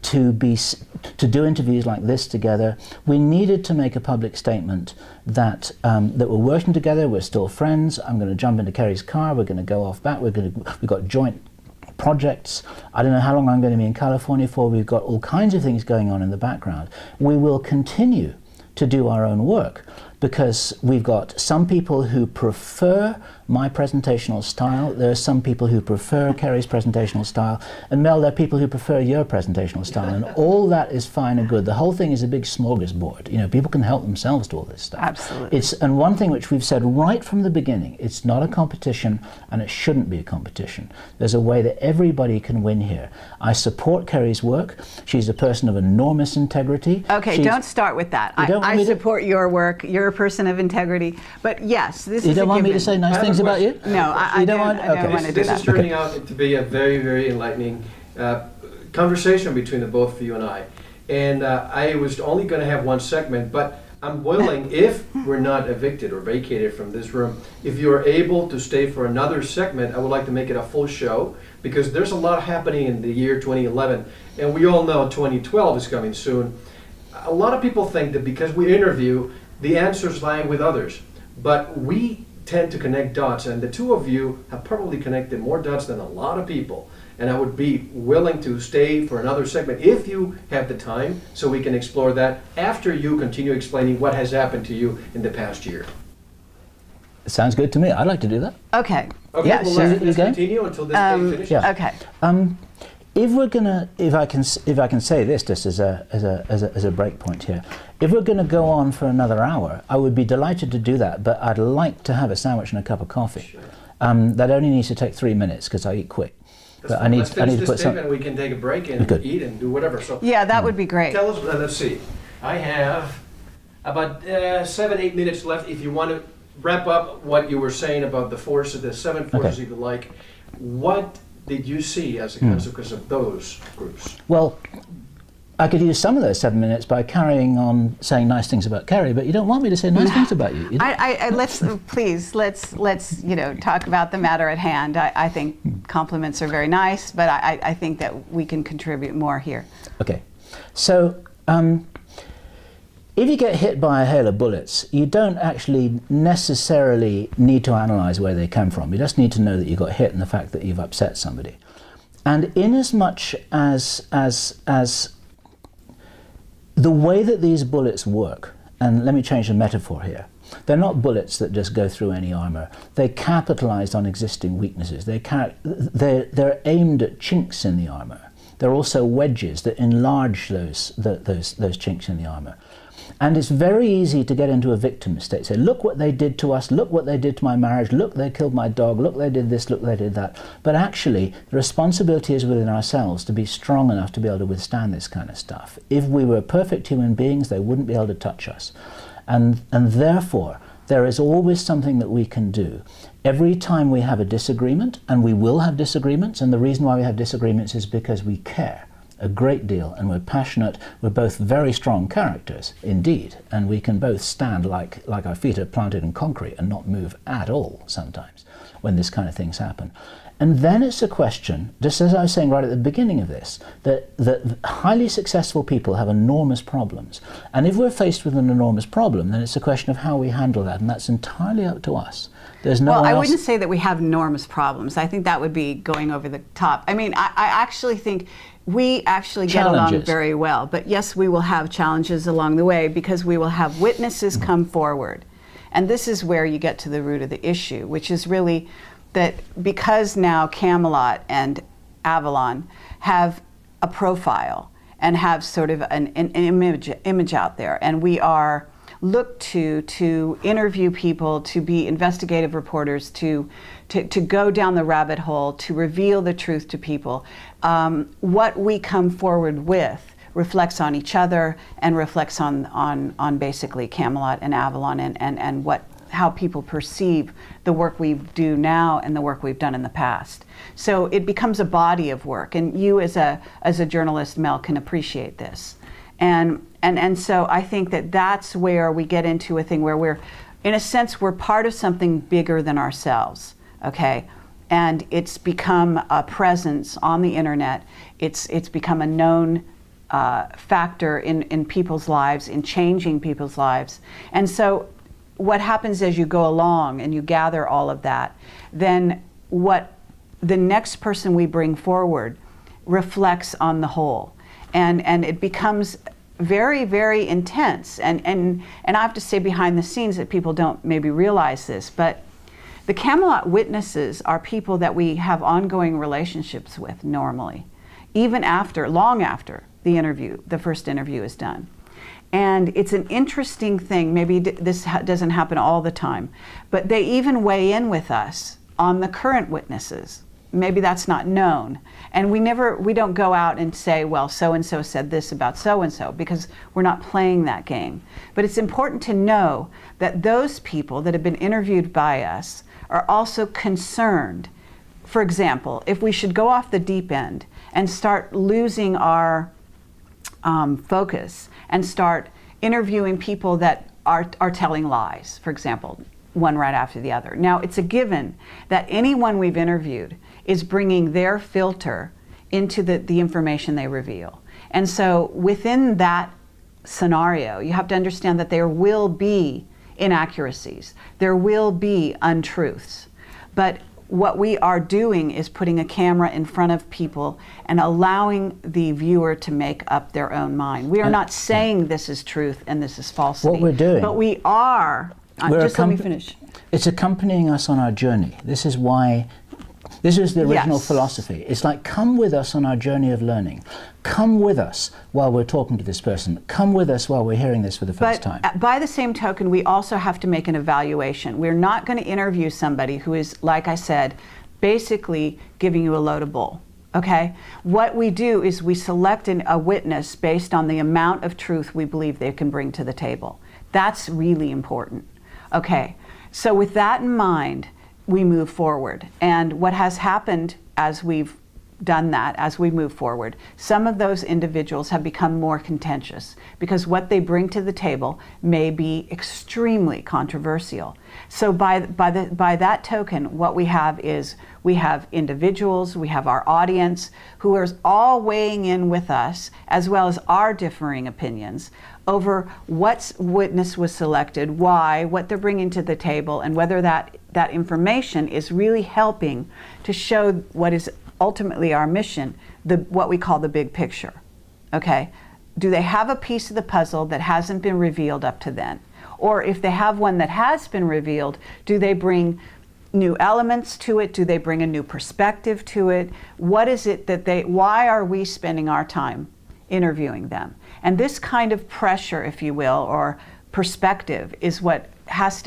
to do interviews like this together. We needed to make a public statement that that we're working together, we're still friends. I'm going to jump into Kerry's car, we're going to go off back, we've got joint projects. I don't know how long I'm going to be in California for. We've got all kinds of things going on in the background. We will continue to do our own work, because we've got some people who prefer my presentational style, there are some people who prefer Kerry's presentational style, and Mel, there are people who prefer your presentational style, and all that is fine and good. The whole thing is a big smorgasbord. You know, people can help themselves to all this stuff. Absolutely. And one thing which we've said right from the beginning, it's not a competition, and it shouldn't be a competition. There's a way that everybody can win here. I support Kerry's work. She's a person of enormous integrity. Okay, don't start with that. I support your work. You're a person of integrity. But yes, this is You don't want me to given. say nice things about you? No, I don't want to do This that. is turning out to be a very, very enlightening conversation between the both of you and I. And I was only going to have one segment, but I'm willing, if we're not evicted or vacated from this room, if you're able to stay for another segment, I would like to make it a full show, because there's a lot happening in the year 2011, and we all know 2012 is coming soon. A lot of people think that because we interview, the answers lie with others, but we tend to connect dots, and the two of you have probably connected more dots than a lot of people, and I would be willing to stay for another segment if you have the time, so we can explore that after you continue explaining what has happened to you in the past year. Sounds good to me. I'd like to do that. Okay. Okay, Yeah, well, sure. let's continue until this day finishes. Yeah. Okay. If I can say this just as a break point here, if we're going to go on for another hour, I would be delighted to do that, but I'd like to have a sandwich and a cup of coffee. Sure. That only needs to take 3 minutes because I eat quick. But I need Let's finish to this put some. statement, we can take a break and Good. eat and do whatever. So Yeah, that would be great. tell us, let's see. I have about 7-8 minutes left. If you want to wrap up what you were saying about the forces, the 7 forces, Okay. if you like, what did you see as a consequence of those groups? Well, I could use some of those 7 minutes by carrying on saying nice things about Kerry, but you don't want me to say nice things about you. Let's please let's talk about the matter at hand. I think compliments are very nice, but I think that we can contribute more here. Okay, so if you get hit by a hail of bullets, you don't actually necessarily need to analyze where they come from. You just need to know that you got hit and the fact that you've upset somebody. And in as much as the way that these bullets work, and let me change the metaphor here, they're not bullets that just go through any armor. They capitalize on existing weaknesses. They're aimed at chinks in the armor. They're also wedges that enlarge those chinks in the armor. And it's very easy to get into a victim state. Say, look what they did to us, look what they did to my marriage, look, they killed my dog, look, they did this, look, they did that. But actually, the responsibility is within ourselves to be strong enough to be able to withstand this kind of stuff. If we were perfect human beings, they wouldn't be able to touch us. And therefore, there is always something that we can do. Every time we have a disagreement, and we will have disagreements, and the reason why we have disagreements is because we care a great deal and we're passionate. We're both very strong characters, indeed, and we can both stand like our feet are planted in concrete and not move at all sometimes when this kind of things happen. And then it's a question, just as I was saying right at the beginning of this, that highly successful people have enormous problems. And if we're faced with an enormous problem, then it's a question of how we handle that, and that's entirely up to us. There's no Well, one I else. wouldn't say that we have enormous problems. I think that would be going over the top. I mean, I actually think we actually get along very well. But yes, we will have challenges along the way because we will have witnesses come forward. And this is where you get to the root of the issue, which is really that because now Camelot and Avalon have a profile and have sort of an image out there, and we are looked to interview people, to be investigative reporters, to go down the rabbit hole, to reveal the truth to people. What we come forward with reflects on each other and reflects on basically Camelot and Avalon and how people perceive the work we do now and the work we've done in the past. So it becomes a body of work, and you as a journalist, Mel, can appreciate this. And so I think that that's where we get into a thing where we're, in a sense, we're part of something bigger than ourselves, okay? And it's become a presence on the internet. It's become a known factor in people's lives, in changing people's lives. And so what happens as you go along and you gather all of that, then what the next person we bring forward reflects on the whole. And it becomes very, very intense. And I have to say behind the scenes that people don't maybe realize this, but the Camelot witnesses are people that we have ongoing relationships with normally, even after, long after the first interview is done. And it's an interesting thing, maybe this doesn't happen all the time, but they even weigh in with us on the current witnesses. Maybe that's not known. And we don't go out and say, well, so-and-so said this about so-and-so, because we're not playing that game. But it's important to know that those people that have been interviewed by us are also concerned. For example, if we should go off the deep end and start losing our focus and start interviewing people that are telling lies, for example, one right after the other. Now, it's a given that anyone we've interviewed is bringing their filter into the information they reveal. And so within that scenario, you have to understand that there will be inaccuracies. There will be untruths. But what we are doing is putting a camera in front of people and allowing the viewer to make up their own mind. We are not saying this is truth and this is falsity. What we're doing. But we are, just let me finish. It's accompanying us on our journey. This is why, this is the original Yes. philosophy. It's like, come with us on our journey of learning. Come with us while we're talking to this person. Come with us while we're hearing this for the first time. By the same token, we also have to make an evaluation. We're not going to interview somebody who is, like I said, basically giving you a load of bull. Okay? What we do is we select a witness based on the amount of truth we believe they can bring to the table. That's really important. Okay, so with that in mind, we move forward. And what has happened as we've done that, as we move forward, some of those individuals have become more contentious because what they bring to the table may be extremely controversial. So by that token, what we have is we have individuals, we have our audience who are all weighing in with us, as well as our differing opinions over what witness was selected, why, what they're bringing to the table, and whether that information is really helping to show what is ultimately our mission, what we call the big picture. Okay? Do they have a piece of the puzzle that hasn't been revealed up to then? Or if they have one that has been revealed, do they bring new elements to it? Do they bring a new perspective to it? What is it that why are we spending our time interviewing them? And this kind of pressure, if you will, or perspective is what has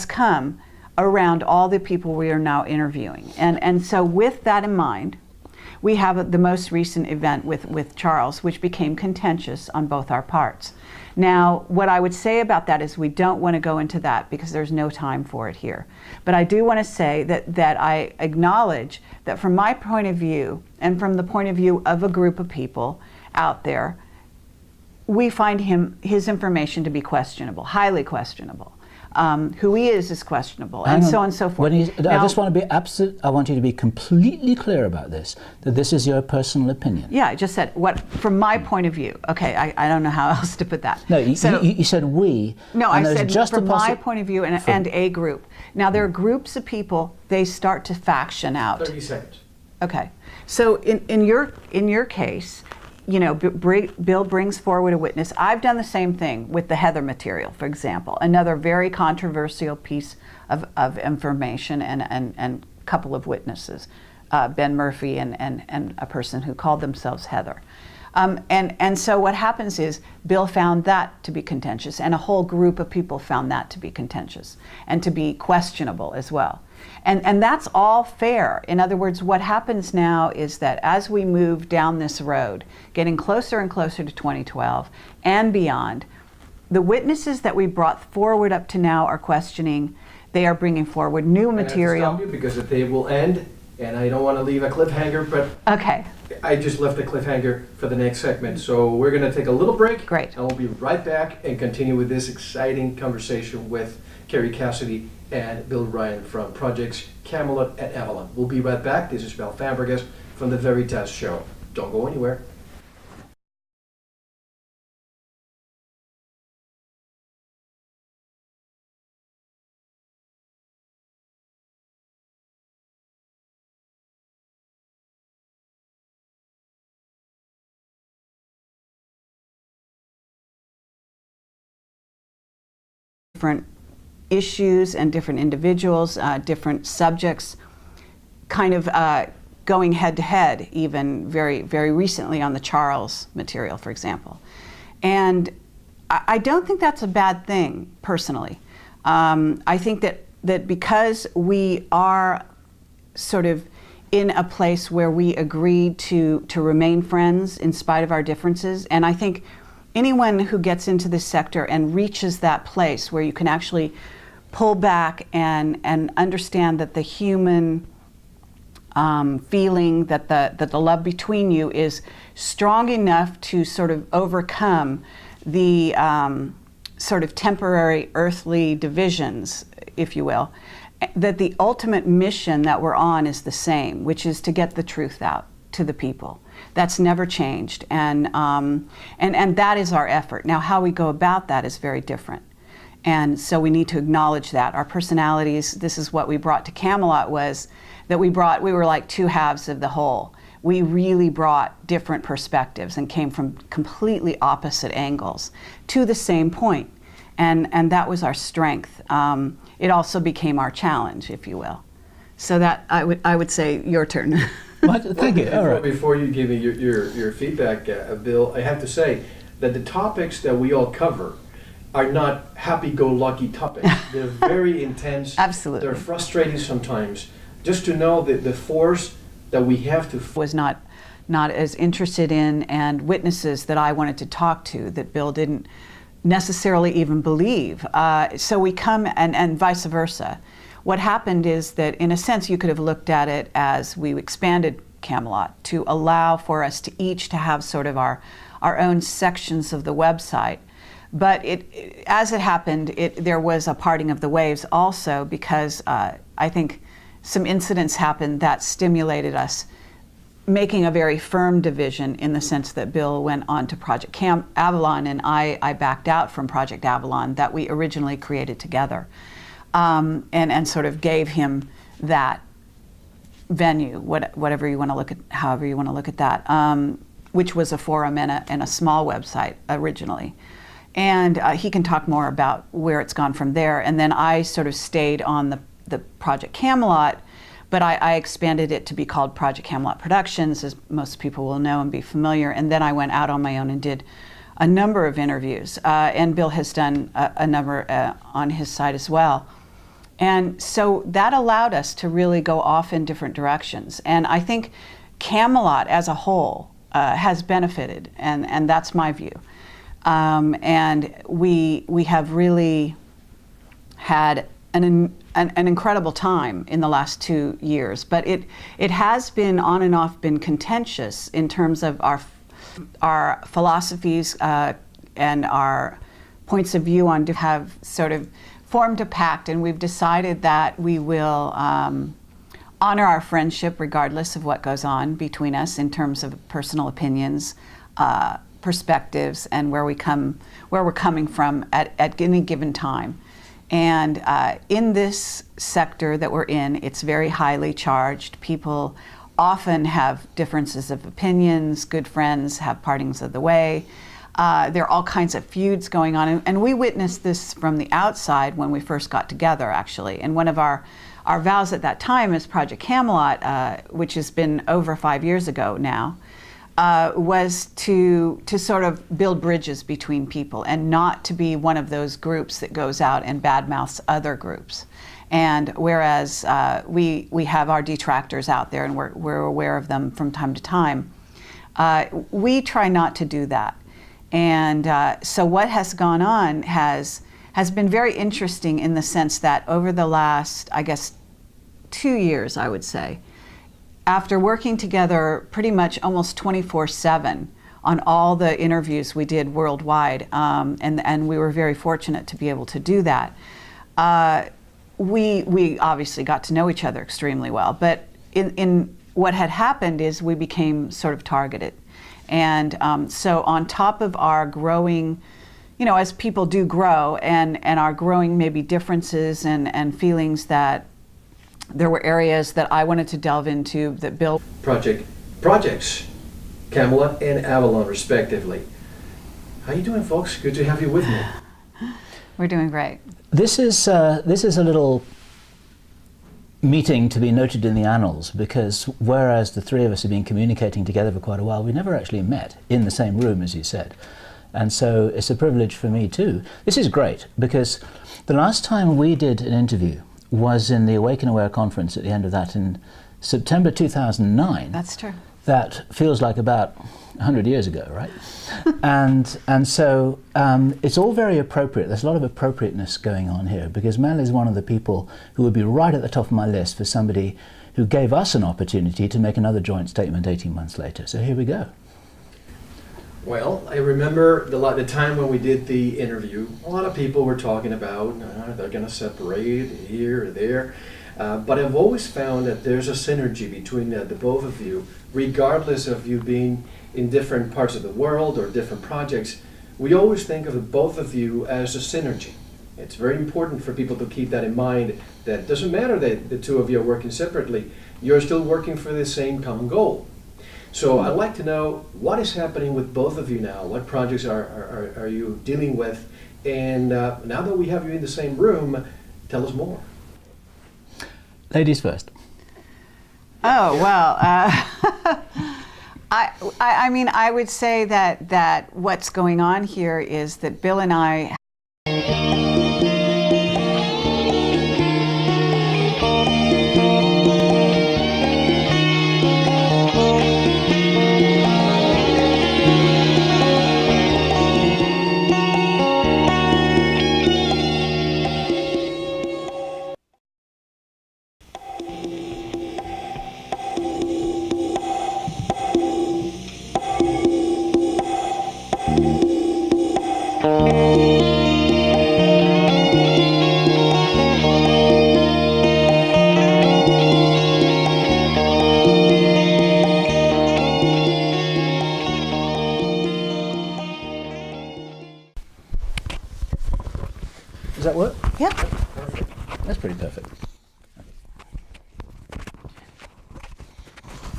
come around all the people we are now interviewing. And so with that in mind, we have the most recent event with Charles, which became contentious on both our parts. Now, what I would say about that is we don't want to go into that because there's no time for it here. But I do want to say that I acknowledge that from my point of view and from the point of view of a group of people out there, we find his information to be questionable, highly questionable. Who he is questionable, and so on and so forth. I just want to be absolute. I want you to be completely clear about this. That this is your personal opinion. Yeah, I just said what from my point of view. Okay, I don't know how else to put that. No, you said we. No, I said just from my point of view and a group. Now there are groups of people. They start to faction out. 30 seconds. Okay, so in your case, you know, Bill brings forward a witness. I've done the same thing with the Heather material, for example, another very controversial piece of information and a couple of witnesses, Ben Murphy and a person who called themselves Heather. And so what happens is Bill found that to be contentious, and a whole group of people found that to be contentious and to be questionable as well. And that's all fair. In other words, what happens now is that as we move down this road, getting closer and closer to 2012 and beyond, the witnesses that we brought forward up to now are questioning. They are bringing forward new material. I have to stop you because the tape will end, and I don't want to leave a cliffhanger, but okay. I just left a cliffhanger for the next segment. So we're going to take a little break. Great. And we'll be right back and continue with this exciting conversation with Kerry Cassidy and Bill Ryan from Project Camelot at Avalon. We'll be right back. This is Mel Fabregas from the VERITAS Show. Don't go anywhere. Different issues and different individuals, different subjects, kind of going head to head, even very, very recently on the Charles material, for example. And I don't think that's a bad thing, personally. I think that because we are sort of in a place where we agreed to remain friends in spite of our differences, and I think anyone who gets into this sector and reaches that place where you can actually pull back and understand that the human feeling, that the love between you is strong enough to sort of overcome the sort of temporary earthly divisions, if you will, that the ultimate mission that we're on is the same, which is to get the truth out to the people. That's never changed, and that is our effort. Now, how we go about that is very different, and so we need to acknowledge that. Our personalities, this is what we brought to Camelot, was that we were like two halves of the whole. We really brought different perspectives and came from completely opposite angles to the same point, and that was our strength. It also became our challenge, if you will. So that I would say your turn. Thank you. All right. Before you give me your feedback, Bill, I have to say that the topics that we all cover are not happy-go-lucky topics. They're very intense. Absolutely. They're frustrating sometimes. Just to know that the force that we have to... was not as interested in, and witnesses that I wanted to talk to that Bill didn't necessarily even believe. So we come, and vice versa. What happened is that, in a sense, you could have looked at it as we expanded Camelot to allow for us to each to have sort of our own sections of the website. But as it happened, there was a parting of the waves also, because I think some incidents happened that stimulated us making a very firm division, in the sense that Bill went on to Project Avalon, and I backed out from Project Avalon that we originally created together. And sort of gave him that venue, whatever you want to look at, however you want to look at that, which was a forum and a small website originally. And he can talk more about where it's gone from there. And then I sort of stayed on the Project Camelot, but I expanded it to be called Project Camelot Productions, as most people will know and be familiar. And then I went out on my own and did a number of interviews. And Bill has done a number on his side as well. And so that allowed us to really go off in different directions. And I think Camelot as a whole has benefited, and that's my view. And we have really had an incredible time in the last 2 years, but it has been on and off been contentious in terms of our philosophies and our points of view on have sort of formed a pact, and we've decided that we will honor our friendship regardless of what goes on between us in terms of personal opinions, perspectives, and where we're coming from at any given time. And in this sector that we're in, it's very highly charged. People often have differences of opinions. Good friends have partings of the way. There are all kinds of feuds going on, and we witnessed this from the outside when we first got together, actually. And one of our vows at that time as Project Camelot, which has been over 5 years ago now, was to sort of build bridges between people and not to be one of those groups that goes out and badmouths other groups. And whereas we have our detractors out there and we're aware of them from time to time, we try not to do that. And so what has gone on has been very interesting in the sense that over the last, I guess, 2 years, I would say, after working together pretty much almost 24/7 on all the interviews we did worldwide, and we were very fortunate to be able to do that, we obviously got to know each other extremely well. But in what had happened is we became sort of targeted. And so on top of our growing, you know, as people do grow, and our growing maybe differences and feelings, that there were areas that I wanted to delve into that Bill... Projects Camelot and Avalon, respectively. How you doing, folks? Good to have you with me. We're doing great. This is a little meeting to be noted in the annals, because whereas the three of us have been communicating together for quite a while, we never actually met in the same room, as you said. And so it's a privilege for me too. This is great, because the last time we did an interview was in the Awake and Aware conference at the end of that in September 2009. That's true. That feels like about 100 years ago, right? and so it's all very appropriate. There's a lot of appropriateness going on here, because Mel is one of the people who would be right at the top of my list for somebody who gave us an opportunity to make another joint statement 18 months later. So here we go. Well, I remember the time when we did the interview. A lot of people were talking about they're going to separate here or there. But I've always found that there's a synergy between the both of you, regardless of you being in different parts of the world or different projects. We always think of the both of you as a synergy. It's very important for people to keep that in mind, that it doesn't matter that the two of you are working separately, you're still working for the same common goal. So I'd like to know what is happening with both of you now. What projects are you dealing with? And now that we have you in the same room, tell us more. Ladies first. Oh, well, I mean, I would say that what's going on here is that Bill and I... Does that work? Yeah. Perfect. That's pretty perfect.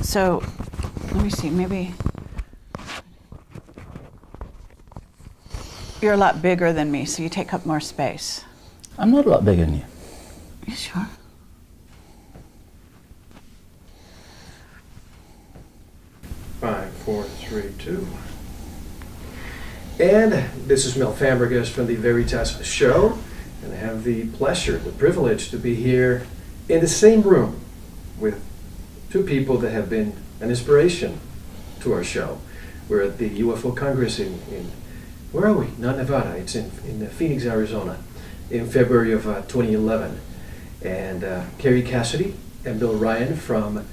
So, let me see, maybe... You're a lot bigger than me, so you take up more space. I'm not a lot bigger than you. You sure? 3, 2. And this is Mel Fabregas from the VERITAS Show, and I have the pleasure, the privilege to be here in the same room with two people that have been an inspiration to our show. We're at the UFO Congress in where are we? Not Nevada, it's in Phoenix, Arizona, in February of 2011. And Kerry, Cassidy, and Bill Ryan from